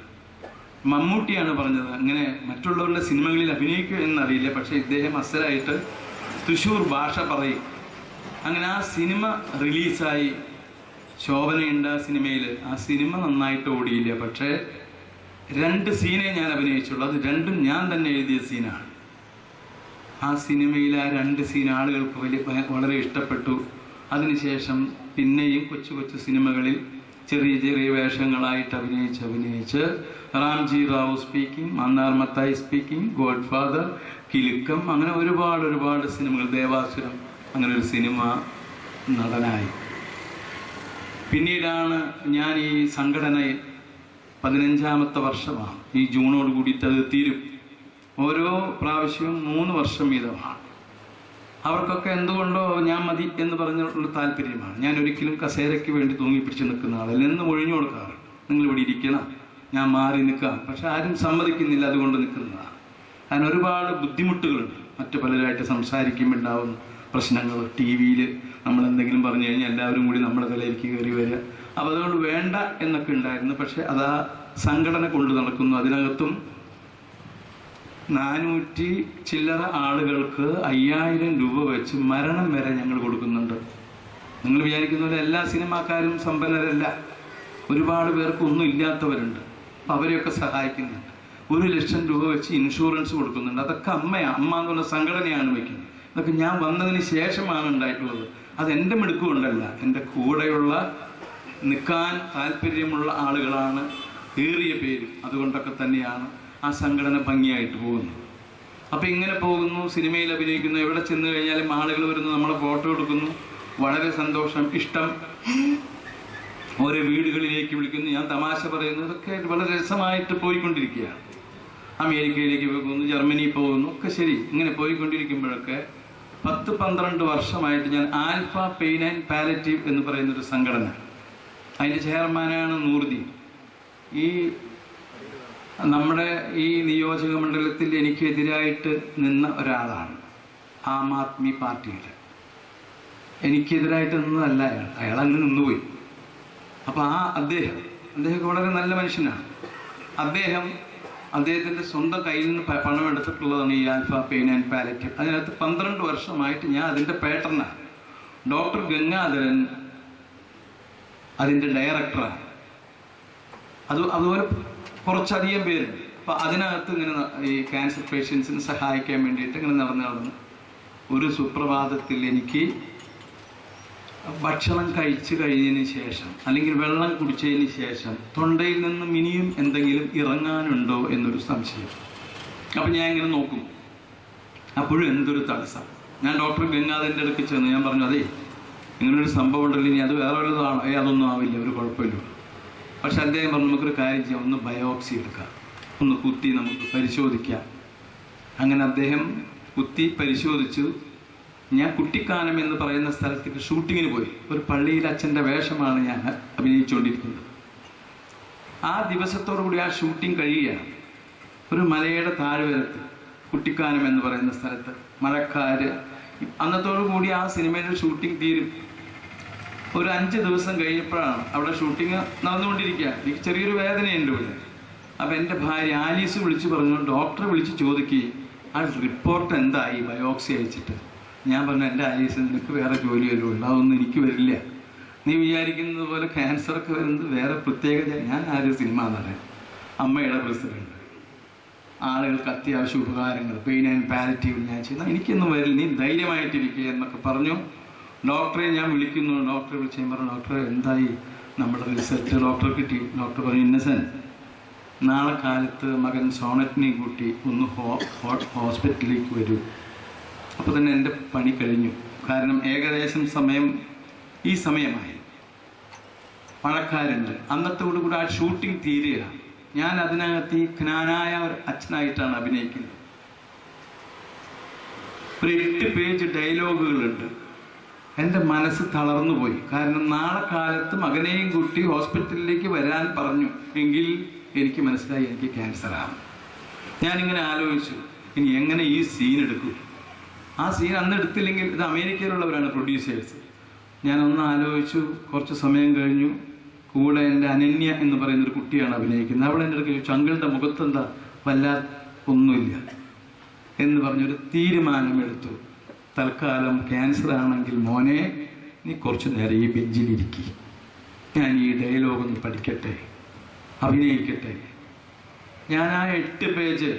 Speaker 1: മമ്മൂട്ടിയാണ് പറഞ്ഞത്, അങ്ങനെ മറ്റുള്ളവരുടെ സിനിമകളിൽ അഭിനയിക്കുക എന്നറിയില്ല, പക്ഷേ ഇദ്ദേഹം അസലായിട്ട് തൃശ്ശൂർ ഭാഷ പറയും. അങ്ങനെ ആ സിനിമ റിലീസായി. ശോഭനയുണ്ട് ആ സിനിമയിൽ. ആ സിനിമ നന്നായിട്ട് ഓടിയില്ല, പക്ഷേ 2 സീനേ ഞാൻ അഭിനയിച്ചുള്ളൂ. അത് 2ഉം ഞാൻ തന്നെ എഴുതിയ സീനാണ്. ആ സിനിമയിൽ ആ 2 സീൻ ആളുകൾക്ക് വളരെ ഇഷ്ടപ്പെട്ടു. അതിനുശേഷം പിന്നെയും കൊച്ചു സിനിമകളിൽ ചെറിയ വേഷങ്ങളായിട്ട് അഭിനയിച്ച് Ramji Rao speaking, Mannar Mathai speaking, God father, Kilukkam, അങ്ങനെ ഒരുപാട് സിനിമകൾ, ദേവാസുരം, അങ്ങനെ ഒരു സിനിമ നടനായി. പിന്നീടാണ് ഞാൻ ഈ സംഘടനയിൽ 15ാമത്തെ വർഷമാണ്. ഈ ജൂണോട് കൂടിയിട്ട് അത് തീരും. ഓരോ പ്രാവശ്യവും 3 വർഷം വീതമാണ്. അവർക്കൊക്കെ എന്തുകൊണ്ടോ ഞാൻ മതി എന്ന് പറഞ്ഞുള്ള താല്പര്യമാണ്. ഞാൻ ഒരിക്കലും കസേരയ്ക്ക് വേണ്ടി തൂങ്ങിപ്പിടിച്ച് നിൽക്കുന്ന ആളല്ല. എന്നും ഒഴിഞ്ഞു കൊടുക്കാറ്, നിങ്ങൾ ഇവിടെ ഇരിക്കണം, ഞാൻ മാറി നിൽക്കാം. പക്ഷെ ആരും സമ്മതിക്കുന്നില്ല, അതുകൊണ്ട് നിൽക്കുന്നതാണ്. അതിന് ഒരുപാട് ബുദ്ധിമുട്ടുകളുണ്ട്. മറ്റു പലരായിട്ട് സംസാരിക്കുമ്പോൾ ഉണ്ടാവുന്ന പ്രശ്നങ്ങൾ, TV-യിൽ നമ്മൾ എന്തെങ്കിലും പറഞ്ഞു കഴിഞ്ഞാൽ എല്ലാവരും കൂടി നമ്മുടെ തലയിലേക്ക് കയറി വരിക. അപ്പോൾ അതുകൊണ്ട് വേണ്ട എന്നൊക്കെ ഉണ്ടായിരുന്നു. പക്ഷെ അതാ സംഘടന കൊണ്ട് നടക്കുന്നു. അതിനകത്തും 400 ചില്ലറ ആളുകൾക്ക് 5000 രൂപ വെച്ച് മരണം വരെ ഞങ്ങൾ കൊടുക്കുന്നുണ്ട്. നിങ്ങൾ വിചാരിക്കുന്ന പോലെ എല്ലാ സിനിമാക്കാരും സമ്പന്നരല്ല. ഒരുപാട് പേർക്ക് ഒന്നും ഇല്ലാത്തവരുണ്ട്. അപ്പം അവരെയൊക്കെ സഹായിക്കുന്നുണ്ട്. 1,00,000 രൂപ വെച്ച് ഇൻഷുറൻസ് കൊടുക്കുന്നുണ്ട്. അതൊക്കെ അമ്മ എന്നുള്ള സംഘടനയാണ് വയ്ക്കുന്നത്. ഇതൊക്കെ ഞാൻ വന്നതിന് ശേഷമാണ് ഉണ്ടായിട്ടുള്ളത്. അത് എൻ്റെ മിടുക്കുകൊണ്ടല്ല, എൻ്റെ കൂടെയുള്ള നിൽക്കാൻ താല്പര്യമുള്ള ആളുകളാണ് ഏറിയ പേരും. അതുകൊണ്ടൊക്കെ തന്നെയാണ് ആ സംഘടന ഭംഗിയായിട്ട് പോകുന്നത്. അപ്പം ഇങ്ങനെ പോകുന്നു, സിനിമയിൽ അഭിനയിക്കുന്നു, എവിടെ ചെന്ന് കഴിഞ്ഞാലും ആളുകൾ വരുന്നു, നമ്മളെ ഫോട്ടോ എടുക്കുന്നു, വളരെ സന്തോഷം, ഇഷ്ടം. ഓരോ വീടുകളിലേക്ക് വിളിക്കുന്നു, ഞാൻ തമാശ പറയുന്നു, ഇതൊക്കെ വളരെ രസമായിട്ട് പോയിക്കൊണ്ടിരിക്കുകയാണ്. അമേരിക്കയിലേക്ക് പോകുന്നു, ജർമ്മനി പോകുന്നു, ഒക്കെ ശരി. ഇങ്ങനെ പോയിക്കൊണ്ടിരിക്കുമ്പോഴൊക്കെ 10-12 വർഷമായിട്ട് ഞാൻ ആൽഫ പെയിൻ ആൻഡ് പാലറ്റീവ് എന്ന് പറയുന്നൊരു സംഘടന, അതിൻ്റെ ചെയർമാനാണ് നൂറുദ്ദീൻ. ഈ നമ്മുടെ ഈ നിയോജക മണ്ഡലത്തിൽ എനിക്കെതിരായിട്ട് നിന്ന ഒരാളാണ്. ആം ആദ്മി പാർട്ടിയിൽ എനിക്കെതിരായിട്ട് നിന്നതല്ല അയാൾ അങ്ങ് നിന്നുപോയി. അപ്പോൾ അദ്ദേഹം വളരെ നല്ല മനുഷ്യനാണ്. അദ്ദേഹത്തിൻ്റെ സ്വന്തം കയ്യിൽ നിന്ന് പണം എടുത്തിട്ടുള്ളതാണ് ഈ ആൽഫ പെയിൻ ആൻഡ് പാലറ്റീവ്. അതിനകത്ത് 12 വർഷമായിട്ട് ഞാൻ അതിൻ്റെ പേട്ടർനാണ്. ഡോക്ടർ ഗംഗാധരൻ അതിൻ്റെ ഡയറക്ടറാണ്. അതുപോലെ കുറച്ചധികം പേരുണ്ട്. അപ്പം അതിനകത്ത് ഇങ്ങനെ ഈ ക്യാൻസർ പേഷ്യൻസിന് സഹായിക്കാൻ വേണ്ടിയിട്ട് ഇങ്ങനെ നടന്ന് ഒരു സുപ്രഭാതത്തിൽ എനിക്ക് ഭക്ഷണം കഴിച്ചു കഴിഞ്ഞതിന് ശേഷം അല്ലെങ്കിൽ വെള്ളം കുടിച്ചതിന് ശേഷം തൊണ്ടയിൽ നിന്നും ഇനിയും എന്തെങ്കിലും ഇറങ്ങാനുണ്ടോ എന്നൊരു സംശയം. അപ്പം ഞാൻ ഇങ്ങനെ നോക്കും, അപ്പോഴും എന്തൊരു തടസ്സം. ഞാൻ ഡോക്ടർ ഗംഗാധരൻ്റെ അടുക്ക് ചെന്ന് ഞാൻ പറഞ്ഞു, അതേ ഇങ്ങനൊരു സംഭവം ഉണ്ടല്ലോ, ഇനി അത് വേറെ വല്ലതാണോ? അതൊന്നും ആവില്ല, ഒരു കുഴപ്പമില്ല. പക്ഷെ അദ്ദേഹം പറഞ്ഞു, നമുക്കൊരു കാര്യം ചെയ്യാം, ഒന്ന് ബയോപ്സി എടുക്കാം, ഒന്ന് കുത്തി നമുക്ക് പരിശോധിക്കാം. അങ്ങനെ അദ്ദേഹം കുത്തി പരിശോധിച്ചു. ഞാൻ കുട്ടിക്കാനം എന്ന് പറയുന്ന സ്ഥലത്തേക്ക് ഷൂട്ടിങ്ങിന് പോയി. ഒരു പള്ളിയിൽ അച്ഛൻ്റെ വേഷമാണ് ഞാൻ അഭിനയിച്ചുകൊണ്ടിരിക്കുന്നത്. ആ ദിവസത്തോടുകൂടി ആ ഷൂട്ടിംഗ് കഴിയുകയാണ്. ഒരു മലയുടെ താഴ്വരത്ത് കുട്ടിക്കാനം എന്ന് പറയുന്ന സ്ഥലത്ത് മഴക്കാര്. അന്നത്തോടുകൂടി ആ സിനിമയുടെ ഷൂട്ടിംഗ് തീരും. ഒരു 5 ദിവസം കഴിഞ്ഞപ്പോഴാണ് അവിടെ ഷൂട്ടിങ് നടന്നുകൊണ്ടിരിക്കുക. എനിക്ക് ചെറിയൊരു വേദനയുണ്ട് ഇവിടെ. അപ്പം എൻ്റെ ഭാര്യ ആലീസ് വിളിച്ച് പറഞ്ഞു, ഡോക്ടറെ വിളിച്ച് ചോദിക്കുകയും ആ റിപ്പോർട്ട് എന്തായി ബയോപ്സി അയച്ചിട്ട്. ഞാൻ പറഞ്ഞു, എൻ്റെ ആലീസ്, നിനക്ക് വേറെ ജോലിയല്ലോ ഉള്ളൂ, അതൊന്നും എനിക്ക് വരില്ല. നീ വിചാരിക്കുന്നത് പോലെ ക്യാൻസറൊക്കെ വരുന്നത് വേറെ പ്രത്യേകത. ഞാൻ ആരും സിനിമ നടൻ, അമ്മയുടെ പ്രസിഡന്റ്, ആളുകൾക്ക് അത്യാവശ്യ ഉപകാരങ്ങൾ, പെയിൻ ആൻഡ് പാലറ്റീവ് ഞാൻ ചെയ്യുന്ന, എനിക്കൊന്നും വരില്ല, നീ ധൈര്യമായിട്ടിരിക്കുക എന്നൊക്കെ പറഞ്ഞു. ഡോക്ടറെ ഞാൻ വിളിക്കുന്നു. ഡോക്ടറെ വിളിച്ച് ഞാൻ പറഞ്ഞു, ഡോക്ടറെ എന്തായി നമ്മുടെ റിസൾട്ട്? ഡോക്ടർ കിട്ടി. ഡോക്ടർ പറഞ്ഞു, ഇന്നസെന്റ്, നാളെ കാലത്ത് മകൻ സോണറ്റിനെയും കൂട്ടി ഒന്ന് ഹോസ്പിറ്റലിലേക്ക് വരൂ. അപ്പോൾ തന്നെ എൻ്റെ പണി കഴിഞ്ഞു. കാരണം ഏകദേശം ഈ സമയമായി, മഴക്കാരുണ്ട്. അന്നത്തോടുകൂടി ആ ഷൂട്ടിംഗ് തീരുകയാണ്. ഞാൻ അതിനകത്ത് ഈ ജ്ഞാനായ ഒരു അച്ഛനായിട്ടാണ് അഭിനയിക്കുന്നത്. ഒരു 8 പേജ് ഡയലോഗുകളുണ്ട്. എൻ്റെ മനസ്സ് തളർന്നു പോയി. കാരണം നാളെ കാലത്ത് മകനെയും കൂട്ടി ഹോസ്പിറ്റലിലേക്ക് വരാൻ പറഞ്ഞു എങ്കിൽ എനിക്ക് മനസ്സിലായി എനിക്ക് ക്യാൻസറാണ്. ഞാനിങ്ങനെ ആലോചിച്ചു, ഇനി എങ്ങനെ ഈ സീൻ എടുക്കും? ആ സീൻ അന്ന് എടുത്തില്ലെങ്കിൽ, ഇത് അമേരിക്കയിലുള്ളവരാണ് പ്രൊഡ്യൂസേഴ്സ്. ഞാനൊന്ന് ആലോചിച്ചു. കുറച്ച് സമയം കഴിഞ്ഞു. കൂടെ എൻ്റെ അനന്യ എന്ന് പറയുന്നൊരു കുട്ടിയാണ് അഭിനയിക്കുന്നത്. അവൾ എൻ്റെ അടുത്ത് ചോദിച്ചു, അങ്കിളുടെ മുഖത്തെന്താ? ഒന്നുമില്ല എന്ന് പറഞ്ഞൊരു തീരുമാനമെടുത്തു. തൽക്കാലം ക്യാൻസർ ആണെങ്കിൽ മോനെ, നീ കുറച്ച് നേരം ഈ ബെഞ്ചിലിരിക്കുക, ഞാൻ ഈ ഡയലോഗൊന്ന് പഠിക്കട്ടെ, അഭിനയിക്കട്ടെ. ഞാൻ ആ 8 പേജ്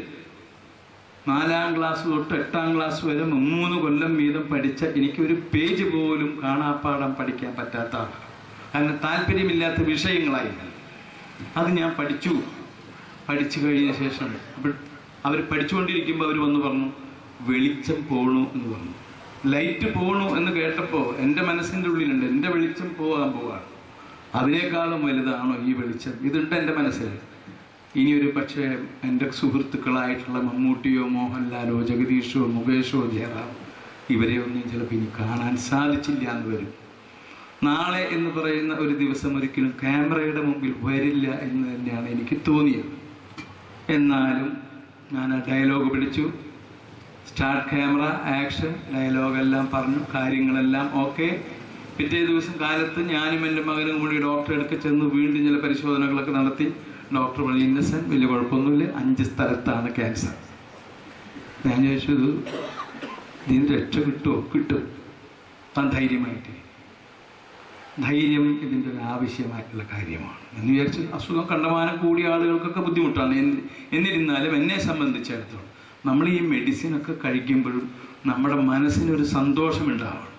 Speaker 1: 4ാം ക്ലാസ് തൊട്ട് 8ാം ക്ലാസ് വരെ 3 കൊല്ലം വീതം പഠിച്ച എനിക്കൊരു പേജ് പോലും കാണാപ്പാടം പഠിക്കാൻ പറ്റാത്ത ആളാണ്. കാരണം താല്പര്യമില്ലാത്ത വിഷയങ്ങളായിരുന്നു. അത് ഞാൻ പഠിച്ചു കഴിഞ്ഞ ശേഷം അവർ പഠിച്ചുകൊണ്ടിരിക്കുമ്പോൾ അവർ വന്ന് പറഞ്ഞു, വെളിച്ചം പോണു എന്ന് പറഞ്ഞു. ലൈറ്റ് പോണു എന്ന് കേട്ടപ്പോൾ എൻ്റെ മനസ്സിൻ്റെ ഉള്ളിലുണ്ട്, എൻ്റെ വെളിച്ചം പോവാണ്. അതിനേക്കാളും വലുതാണോ ഈ വെളിച്ചം? ഇതുണ്ട് എൻ്റെ മനസ്സിൽ. ഇനിയൊരു പക്ഷേ എൻ്റെ സുഹൃത്തുക്കളായിട്ടുള്ള മമ്മൂട്ടിയോ മോഹൻലാലോ ജഗദീഷോ മുകേഷോ ജയറാം ഇവരെ ഒന്നും ചിലപ്പോൾ ഇനി കാണാൻ സാധിച്ചില്ല എന്ന് വരും. നാളെ എന്ന് പറയുന്ന ഒരു ദിവസം ഒരിക്കലും ക്യാമറയുടെ മുമ്പിൽ വരില്ല എന്ന് തന്നെയാണ് എനിക്ക് തോന്നിയത്. എന്നാലും ഞാൻ ആ ഡയലോഗ് പിടിച്ചു. സ്റ്റാർട്ട് ക്യാമറ, ആക്ഷൻ, ഡയലോഗെല്ലാം പറഞ്ഞു, കാര്യങ്ങളെല്ലാം ഓക്കെ. പിറ്റേ ദിവസം കാലത്ത് ഞാനും എൻ്റെ മകനും കൂടി ഡോക്ടറെ അടുത്ത് ചെന്ന് വീണ്ടും ചില പരിശോധനകളൊക്കെ നടത്തി. ഡോക്ടർ പറഞ്ഞു, ഇന്നസെന്റ്, വലിയ കുഴപ്പമൊന്നുമില്ല, 5 സ്ഥലത്താണ് ക്യാൻസർ. ഞാൻ ചോദിച്ചത്, ഇതിന് രക്ഷ കിട്ടുമോ? കിട്ടും, താൻ ധൈര്യമായിട്ട്. ധൈര്യം ഇതിൻ്റെ ഒരു ആവശ്യമായിട്ടുള്ള കാര്യമാണ് എന്ന് വിചാരിച്ച് അസുഖം കണ്ടമാനം കൂടിയ ആളുകൾക്കൊക്കെ ബുദ്ധിമുട്ടാണ്. എന്നിരുന്നാലും എന്നെ സംബന്ധിച്ചിടത്തോളം നമ്മൾ ഈ മെഡിസിനൊക്കെ കഴിക്കുമ്പോഴും നമ്മുടെ മനസ്സിനൊരു സന്തോഷമുണ്ടാവണം.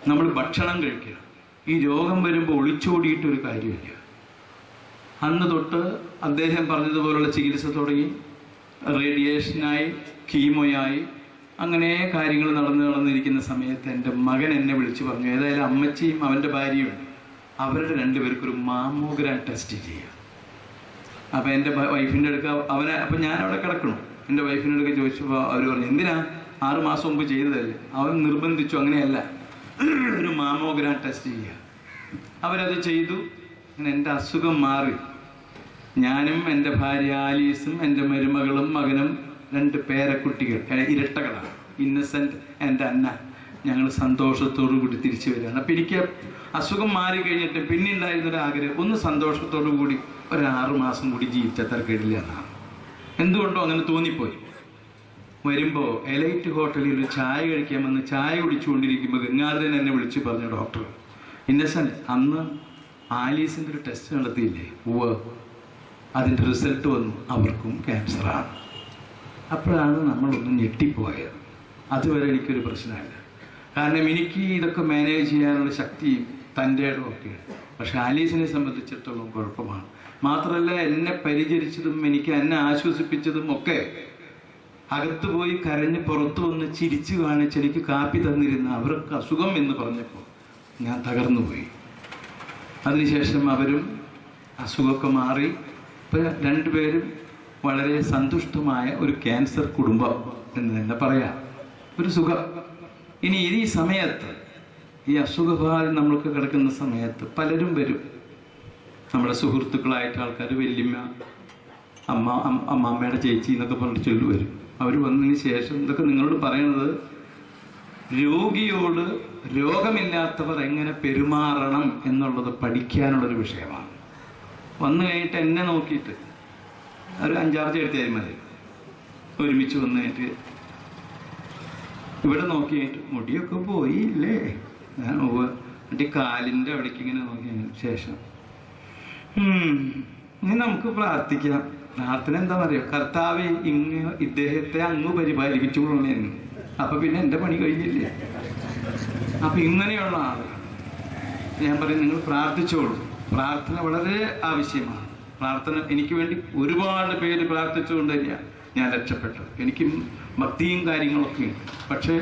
Speaker 1: നമ്മൾ ഭക്ഷണം കഴിക്കണം. ഈ രോഗം വരുമ്പോൾ ഒളിച്ചോടിയിട്ടൊരു കാര്യമില്ല. അന്ന് തൊട്ട് അദ്ദേഹം പറഞ്ഞതുപോലുള്ള ചികിത്സ തുടങ്ങി, റേഡിയേഷനായി, കീമോയായി, അങ്ങനെ കാര്യങ്ങൾ നടന്നിരിക്കുന്ന സമയത്ത് എൻ്റെ മകൻ എന്നെ വിളിച്ച് പറഞ്ഞു, ഏതായാലും അമ്മച്ചിയും അവൻ്റെ ഭാര്യയുണ്ട്, അവരുടെ രണ്ടുപേർക്കൊരു മാമോഗ്രാം ടെസ്റ്റ് ചെയ്യുക. അപ്പം എൻ്റെ വൈഫിൻ്റെ അടുക്ക അപ്പം ഞാൻ അവിടെ കിടക്കണം. എൻ്റെ വൈഫിൻ്റെ അടുക്ക ചോദിച്ചപ്പോൾ അവർ പറഞ്ഞു, എന്തിനാ, 6 മാസം മുമ്പ് ചെയ്തതല്ലേ. അവൻ നിർബന്ധിച്ചു, അങ്ങനെയല്ല, ഒരു മാമോഗ്രാം ടെസ്റ്റ് ചെയ്യുക. അവരത് ചെയ്തു. അങ്ങനെ എൻ്റെ അസുഖം മാറി. ഞാനും എൻ്റെ ഭാര്യ ആലീസും എൻ്റെ മരുമകളും മകനും 2 പേരക്കുട്ടികൾ, ഇരട്ടകളാണ്, ഇന്നസെൻ്റ് എൻ്റെ അന്ന, ഞങ്ങൾ സന്തോഷത്തോടു കൂടി തിരിച്ചു വരികയാണ്. അപ്പം എനിക്ക് അസുഖം മാറി കഴിഞ്ഞിട്ട് പിന്നെ ഉണ്ടായിരുന്നൊരാഗ്രഹം, ഒന്ന് സന്തോഷത്തോടു കൂടി ഒരു 6 മാസം കൂടി ജീവിച്ച തരക്കേടില്ല എന്നാണ്. എന്തുകൊണ്ടോ അങ്ങനെ തോന്നിപ്പോയി. വരുമ്പോൾ എലൈറ്റ് ഹോട്ടലിൽ ഒരു ചായ കഴിക്കാമെന്ന് ചായ കുടിച്ചുകൊണ്ടിരിക്കുമ്പോൾ ഗംഗാധരൻ എന്നെ വിളിച്ചു പറഞ്ഞു, ഡോക്ടർ ഇന്നസെൻ്റ്, അന്ന് ആലീസിൻ്റെ ഒരു ടെസ്റ്റ് നടത്തിയില്ലേ, അതിൻ്റെ റിസൾട്ട് വന്നു, അവർക്കും ക്യാൻസറാണ്. അപ്പോഴാണ് നമ്മളൊന്ന് ഞെട്ടിപ്പോയത്. അതുവരെ എനിക്കൊരു പ്രശ്നമില്ല, കാരണം എനിക്ക് ഇതൊക്കെ മാനേജ് ചെയ്യാനുള്ള ശക്തിയും തൻ്റെ ഇടമൊക്കെയാണ്. പക്ഷെ ആലീസിനെ സംബന്ധിച്ചിടത്തോളം കുഴപ്പമാണ്. മാത്രമല്ല, എന്നെ പരിചരിച്ചതും എന്നെ ആശ്വസിപ്പിച്ചതും ഒക്കെ അകത്ത് പോയി കരഞ്ഞ് പുറത്തു വന്ന് ചിരിച്ചു കാണിച്ച് എനിക്ക് കാപ്പി തന്നിരുന്ന അവർക്ക് അസുഖം എന്ന് പറഞ്ഞപ്പോൾ ഞാൻ തകർന്നു പോയി. അതിനുശേഷം അവരും അസുഖമൊക്കെ മാറി. ഇപ്പം 2 പേരും വളരെ സന്തുഷ്ടമായ ഒരു ക്യാൻസർ കുടുംബം എന്ന് തന്നെ പറയാം. ഒരു സുഖം. ഇനി ഈ സമയത്ത്, ഈ അസുഖബാധ നമ്മൾക്ക് കിടക്കുന്ന സമയത്ത് പലരും വരും. നമ്മുടെ സുഹൃത്തുക്കളായിട്ട് ആൾക്കാർ, വല്യമ്മ, അമ്മാമ്മയുടെ ചേച്ചി എന്നൊക്കെ പറഞ്ഞിട്ട് ചൊല്ലു വരും. അവർ വന്നതിന് ശേഷം ഇതൊക്കെ നിങ്ങളോട് പറയുന്നത്, രോഗിയോട് രോഗമില്ലാത്തവർ എങ്ങനെ പെരുമാറണം എന്നുള്ളത് പഠിക്കാനുള്ളൊരു വിഷയമാണ്. വന്നു കഴിഞ്ഞിട്ട് എന്നെ നോക്കിയിട്ട് ഒരു 5-6 ചേർത്തിയാലും മതി, ഒരുമിച്ച് വന്നു കഴിഞ്ഞിട്ട് ഇവിടെ നോക്കിയിട്ട് മുടിയൊക്കെ പോയില്ലേ, ഞാൻ എന്നിട്ട് കാലിൻ്റെ അവിടേക്ക് ഇങ്ങനെ നോക്കിയതിന് ശേഷം ഇനി നമുക്ക് പ്രാർത്ഥിക്കാം. പ്രാർത്ഥന എന്താണെന്നറിയോ, കർത്താവെ ഇദ്ദേഹത്തെ അങ്ങ് പരിപാലിപ്പിച്ചുകൊള്ളേന്ന്. അപ്പൊ പിന്നെ എൻ്റെ പണി കഴിഞ്ഞില്ലേ. അപ്പൊ ഇങ്ങനെയുള്ള ആളുകൾ ഞാൻ പറയും, നിങ്ങൾ പ്രാർത്ഥിച്ചോളൂ. പ്രാർത്ഥന വളരെ ആവശ്യമാണ്. പ്രാർത്ഥന എനിക്ക് വേണ്ടി ഒരുപാട് പേര് പ്രാർത്ഥിച്ചുകൊണ്ട് തന്നെയാണ് ഞാൻ രക്ഷപ്പെട്ടത്. എനിക്ക് ഭക്തിയും കാര്യങ്ങളൊക്കെ ഉണ്ട്. പക്ഷേ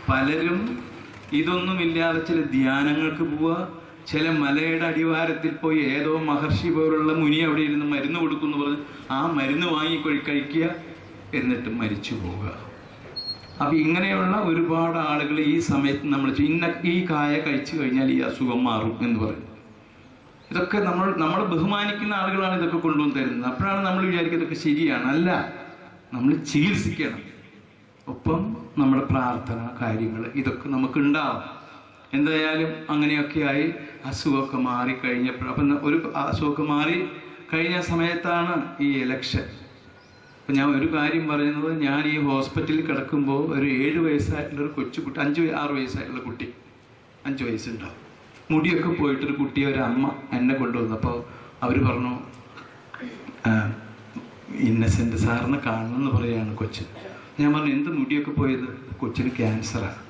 Speaker 1: പലരും ഇതൊന്നുമില്ലാതെ ചില ധ്യാനങ്ങൾക്ക് പോവുക, ചില മലയുടെ അടിവാരത്തിൽ പോയി ഏതോ മഹർഷി പോലുള്ള മുനി അവിടെ ഇരുന്ന് മരുന്ന് കൊടുക്കുമെന്ന് പറഞ്ഞ് ആ മരുന്ന് വാങ്ങി കഴിക്കുക, എന്നിട്ട് മരിച്ചു പോവുക. അപ്പം ഇങ്ങനെയുള്ള ഒരുപാട് ആളുകൾ ഈ സമയത്ത് നമ്മൾ ഈ കായ കഴിച്ചു കഴിഞ്ഞാൽ ഈ അസുഖം മാറും എന്ന് പറയും. ഇതൊക്കെ നമ്മൾ ബഹുമാനിക്കുന്ന ആളുകളാണ് ഇതൊക്കെ കൊണ്ടുവന്ന് തരുന്നത്. അപ്പോഴാണ് നമ്മൾ വിചാരിക്കുന്നത് ഇതൊക്കെ ശരിയാണ്. അല്ല, നമ്മൾ ചികിത്സിക്കണം. ഒപ്പം നമ്മുടെ പ്രാർത്ഥന കാര്യങ്ങൾ ഇതൊക്കെ നമുക്കുണ്ടാവും. എന്തായാലും അങ്ങനെയൊക്കെയായി അസുഖമൊക്കെ മാറിക്കഴിഞ്ഞപ്പോൾ, അപ്പം ഒരു അസുഖമൊക്കെ മാറി കഴിഞ്ഞ സമയത്താണ് ഈ ഇലക്ഷൻ. അപ്പം ഞാൻ ഒരു കാര്യം പറയുന്നത്, ഞാൻ ഈ ഹോസ്പിറ്റലിൽ കിടക്കുമ്പോൾ ഒരു 7 വയസ്സായിട്ടുള്ളൊരു കൊച്ചുകുട്ടി, 5-6 വയസ്സായിട്ടുള്ള കുട്ടി, 5 വയസ്സുണ്ടാവും, മുടിയൊക്കെ പോയിട്ടൊരു കുട്ടിയെ ഒരു അമ്മ എന്നെ കൊണ്ടുവന്നപ്പോൾ അവർ പറഞ്ഞു, ഇന്നസെൻ്റ് സാറിനെ കാണണമെന്ന് പറയുകയാണ് കൊച്ചിൻ. ഞാൻ പറഞ്ഞു, എന്ത് മുടിയൊക്കെ പോയത്? കൊച്ചിന് ക്യാൻസറാണ്.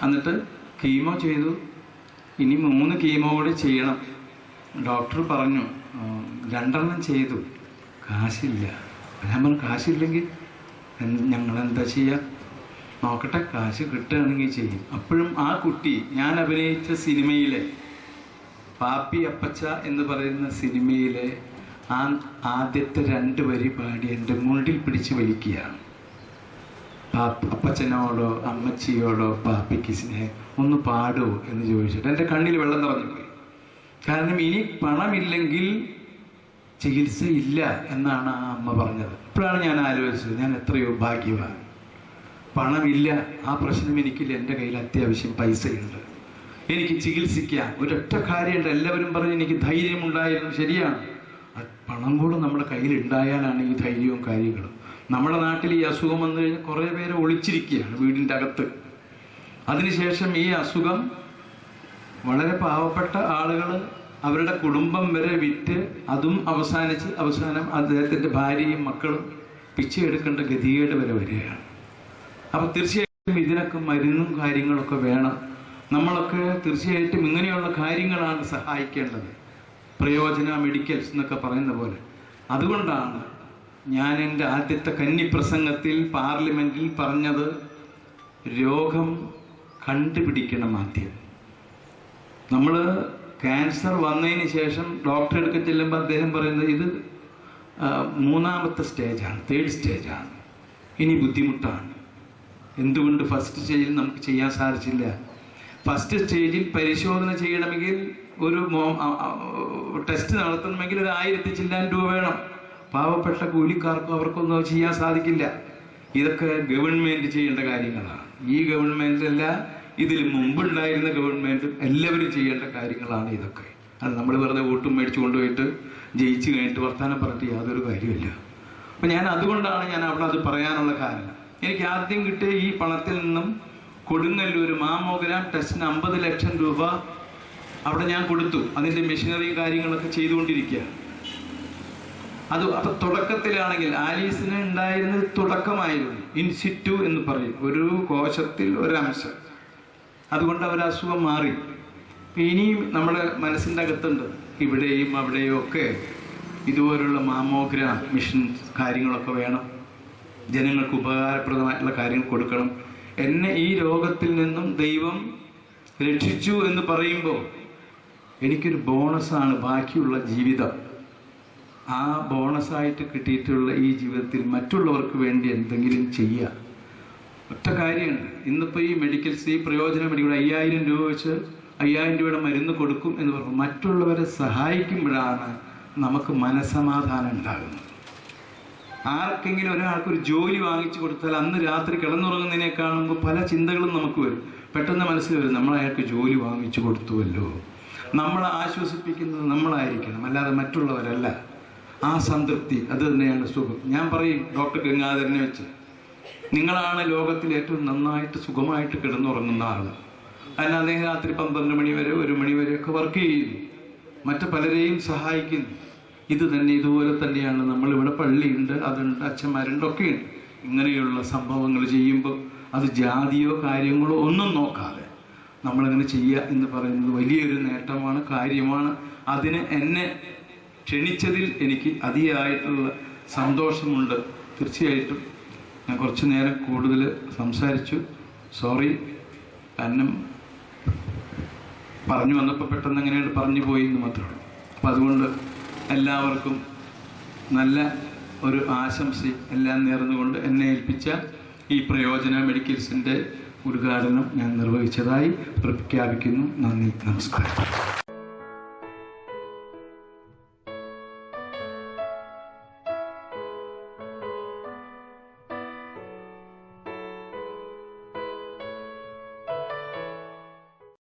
Speaker 1: എന്നിട്ട് കീമോ ചെയ്തു, ഇനി 3 കീമോ കൂടി ചെയ്യണം. ഡോക്ടർ പറഞ്ഞു 2 ചെയ്തു, കാശില്ല. ഞാൻ പറഞ്ഞു, കാശില്ലെങ്കിൽ ഞങ്ങളെന്താ ചെയ്യുക? നോക്കട്ടെ, കാശ് കിട്ടുകയാണെങ്കിൽ ചെയ്യും. അപ്പോഴും ആ കുട്ടി ഞാൻ അഭിനയിച്ച സിനിമയിലെ പാപ്പി അപ്പച്ച എന്ന് പറയുന്ന സിനിമയിലെ ആദ്യത്തെ 2 വരി പാടി എൻ്റെ മുണ്ടിൽ പിടിച്ച് വലിക്കുകയാണ്. അപ്പച്ചനോടോ അമ്മച്ചിയോടോ പാപ്പിക്ക് സ്നേഹം ഒന്ന് പാടുമോ എന്ന് ചോദിച്ചിട്ട് എൻ്റെ കണ്ണിൽ വെള്ളം നിറഞ്ഞു പോയി. കാരണം ഇനി പണമില്ലെങ്കിൽ ചികിത്സയില്ല എന്നാണ് ആ അമ്മ പറഞ്ഞത്. അപ്പോഴാണ് ഞാൻ ആലോചിച്ചത്, ഞാൻ എത്രയോ ഭാഗ്യവാൻ. പണമില്ല, ആ പ്രശ്നം എനിക്കില്ല. എൻ്റെ കയ്യിൽ അത്യാവശ്യം പൈസയുണ്ട്, എനിക്ക് ചികിത്സിക്കാം. ഒരൊറ്റ കാര്യമുണ്ട്, എല്ലാവരും പറഞ്ഞ് എനിക്ക് ധൈര്യമുണ്ടായിരുന്നു. ശരിയാണ്, പണം കൂടെ നമ്മുടെ കയ്യിൽ ഉണ്ടായാലാണ് ഈ ധൈര്യവും കാര്യങ്ങളും. നമ്മുടെ നാട്ടിൽ ഈ അസുഖം വന്നു കഴിഞ്ഞാൽ കുറേ പേര് ഒളിച്ചിരിക്കുകയാണ് വീടിൻ്റെ അകത്ത്. അതിനുശേഷം ഈ അസുഖം വളരെ പാവപ്പെട്ട ആളുകൾ അവരുടെ കുടുംബം വരെ വിറ്റ് അതും അവസാനം അദ്ദേഹത്തിൻ്റെ ഭാര്യയും മക്കളും പിച്ചയെടുക്കേണ്ട ഗതികേട് വരെ വരികയാണ്. അപ്പം തീർച്ചയായിട്ടും ഇതിനൊക്കെ മരുന്നും കാര്യങ്ങളൊക്കെ വേണം. നമ്മളൊക്കെ തീർച്ചയായിട്ടും ഇങ്ങനെയുള്ള കാര്യങ്ങളാണ് സഹായിക്കേണ്ടത്. പ്രയോജന മെഡിക്കൽസ് എന്നൊക്കെ പറയുന്ന പോലെ. അതുകൊണ്ടാണ് ഞാൻ എൻ്റെ ആദ്യത്തെ കന്നിപ്രസംഗത്തിൽ പാർലമെന്റിൽ പറഞ്ഞത്, രോഗം കണ്ടുപിടിക്കണം ആദ്യം. നമ്മൾ ക്യാൻസർ വന്നതിന് ശേഷം ഡോക്ടറെ അടുക്ക ചെല്ലുമ്പോൾ അദ്ദേഹം പറയുന്നത് ഇത് 3ാമത്തെ സ്റ്റേജാണ്, 3rd സ്റ്റേജാണ്, ഇനി ബുദ്ധിമുട്ടാണ്. എന്തുകൊണ്ട് ഫസ്റ്റ് സ്റ്റേജിൽ നമുക്ക് ചെയ്യാൻ സാധിച്ചില്ല? ഫസ്റ്റ് സ്റ്റേജിൽ പരിശോധന ചെയ്യണമെങ്കിൽ ഒരു ടെസ്റ്റ് നടത്തണമെങ്കിൽ ഒരു 1000 ചില്ലാൻ രൂപ വേണം. പാവപ്പെട്ട കൂലിക്കാർക്കും അവർക്കൊന്നും ചെയ്യാൻ സാധിക്കില്ല. ഇതൊക്കെ ഗവൺമെന്റ് ചെയ്യേണ്ട കാര്യങ്ങളാണ്. ഈ ഗവൺമെന്റിലല്ല, ഇതിൽ മുമ്പുണ്ടായിരുന്ന ഗവൺമെന്റും എല്ലാവരും ചെയ്യേണ്ട കാര്യങ്ങളാണ് ഇതൊക്കെ. അത് നമ്മൾ വെറുതെ വോട്ടും മേടിച്ചു കൊണ്ടുപോയിട്ട് ജയിച്ചു കഴിഞ്ഞിട്ട് വർത്തമാനം പറഞ്ഞിട്ട് യാതൊരു കാര്യമില്ല. അപ്പം ഞാൻ അതുകൊണ്ടാണ് ഞാൻ അവിടെ അത് പറയാനുള്ള കാരണം. എനിക്ക് ആദ്യം കിട്ടിയ ഈ പണത്തിൽ നിന്നും കൊടുങ്ങല്ലൂർ മാമോഗ്രാം ടെസ്റ്റിന് 50 ലക്ഷം രൂപ അവിടെ ഞാൻ കൊടുത്തു. അതിൻ്റെ മെഷീനറി കാര്യങ്ങളൊക്കെ ചെയ്തുകൊണ്ടിരിക്കുക. അത് അപ്പം തുടക്കത്തിലാണെങ്കിൽ ആലീസിന് ഉണ്ടായിരുന്നത് തുടക്കമായിരുന്നു, ഇൻസിറ്റു എന്ന് പറയും, ഒരു കോശത്തിൽ ഒരംശം. അതുകൊണ്ട് അവർ അസുഖം മാറി. ഇനിയും നമ്മുടെ മനസ്സിൻ്റെ അകത്തുണ്ട്, ഇവിടെയും അവിടെയും ഒക്കെ ഇതുപോലുള്ള മാമോഗ്രാം മിഷൻ കാര്യങ്ങളൊക്കെ വേണം. ജനങ്ങൾക്ക് ഉപകാരപ്രദമായിട്ടുള്ള കാര്യങ്ങൾ കൊടുക്കണം. എന്നെ ഈ രോഗത്തിൽ നിന്നും ദൈവം രക്ഷിച്ചു എന്ന് പറയുമ്പോൾ എനിക്കൊരു ബോണസാണ് ബാക്കിയുള്ള ജീവിതം. ആ ബോണസായിട്ട് കിട്ടിയിട്ടുള്ള ഈ ജീവിതത്തിൽ മറ്റുള്ളവർക്ക് വേണ്ടി എന്തെങ്കിലും ചെയ്യുക. ഒറ്റ കാര്യമുണ്ട്, ഇന്നിപ്പോൾ ഈ മെഡിക്കൽസ്, ഈ പ്രയോജന മെഡിക്കൽ 5000 രൂപ വെച്ച് 5000 രൂപയുടെ മരുന്ന് കൊടുക്കും എന്ന് പറഞ്ഞു മറ്റുള്ളവരെ സഹായിക്കുമ്പോഴാണ് നമുക്ക് മനസ്സമാധാനം ഉണ്ടാകുന്നത്. ആർക്കെങ്കിലും ഒരാൾക്കൊരു ജോലി വാങ്ങിച്ചു കൊടുത്താൽ അന്ന് രാത്രി കിടന്നുറങ്ങുന്നതിനെ കാണുമ്പോൾ പല ചിന്തകളും നമുക്ക് വരും. പെട്ടെന്ന് മനസ്സിൽ വരും, നമ്മൾ അയാൾക്ക് ജോലി വാങ്ങിച്ചു കൊടുത്തുവല്ലോ. നമ്മളെ ആശ്വസിപ്പിക്കുന്നത് നമ്മളായിരിക്കണം, അല്ലാതെ മറ്റുള്ളവരല്ല. ആ സംതൃപ്തി, അത് തന്നെയാണ് സുഖം. ഞാൻ പറയും ഡോക്ടർ ഗംഗാധരനെ വെച്ച്, നിങ്ങളാണ് ലോകത്തിൽ ഏറ്റവും നന്നായിട്ട് സുഖമായിട്ട് കിടന്നുറങ്ങുന്ന ആൾ. അതിന് അദ്ദേഹം രാത്രി 12 മണി വരെ 1 മണി വരെയൊക്കെ വർക്ക് ചെയ്യുന്നു, മറ്റു പലരെയും സഹായിക്കുന്നു. ഇത് തന്നെ, ഇതുപോലെ തന്നെയാണ് നമ്മളിവിടെ പള്ളിയുണ്ട്, അതുണ്ട്, അച്ഛന്മാരുണ്ട്, ഒക്കെയുണ്ട്. ഇങ്ങനെയുള്ള സംഭവങ്ങൾ ചെയ്യുമ്പോൾ അത് ജാതിയോ കാര്യങ്ങളോ ഒന്നും നോക്കാതെ നമ്മളിങ്ങനെ ചെയ്യുക എന്ന് പറയുന്നത് വലിയൊരു നേട്ടമാണ്, കാര്യമാണ്. അതിന് എന്നെ ക്ഷണിച്ചതിൽ എനിക്ക് അതിയായിട്ടുള്ള സന്തോഷമുണ്ട്. തീർച്ചയായിട്ടും ഞാൻ കുറച്ച് നേരം കൂടുതൽ സംസാരിച്ചു, സോറി. കാരണം പറഞ്ഞു വന്നപ്പോൾ പെട്ടെന്ന് എങ്ങനെയാണ് പറഞ്ഞു പോയി എന്ന് മാത്രമേ ഉള്ളൂ. അപ്പം അതുകൊണ്ട് എല്ലാവർക്കും നല്ല ഒരു ആശംസ എല്ലാം നേർന്നുകൊണ്ട് എന്നെ ഏൽപ്പിച്ച ഈ പ്രയോജന മെഡിക്കൽസിൻ്റെ ഉദ്ഘാടനം ഞാൻ നിർവഹിച്ചതായി പ്രഖ്യാപിക്കുന്നു. നന്ദി, നമസ്കാരം.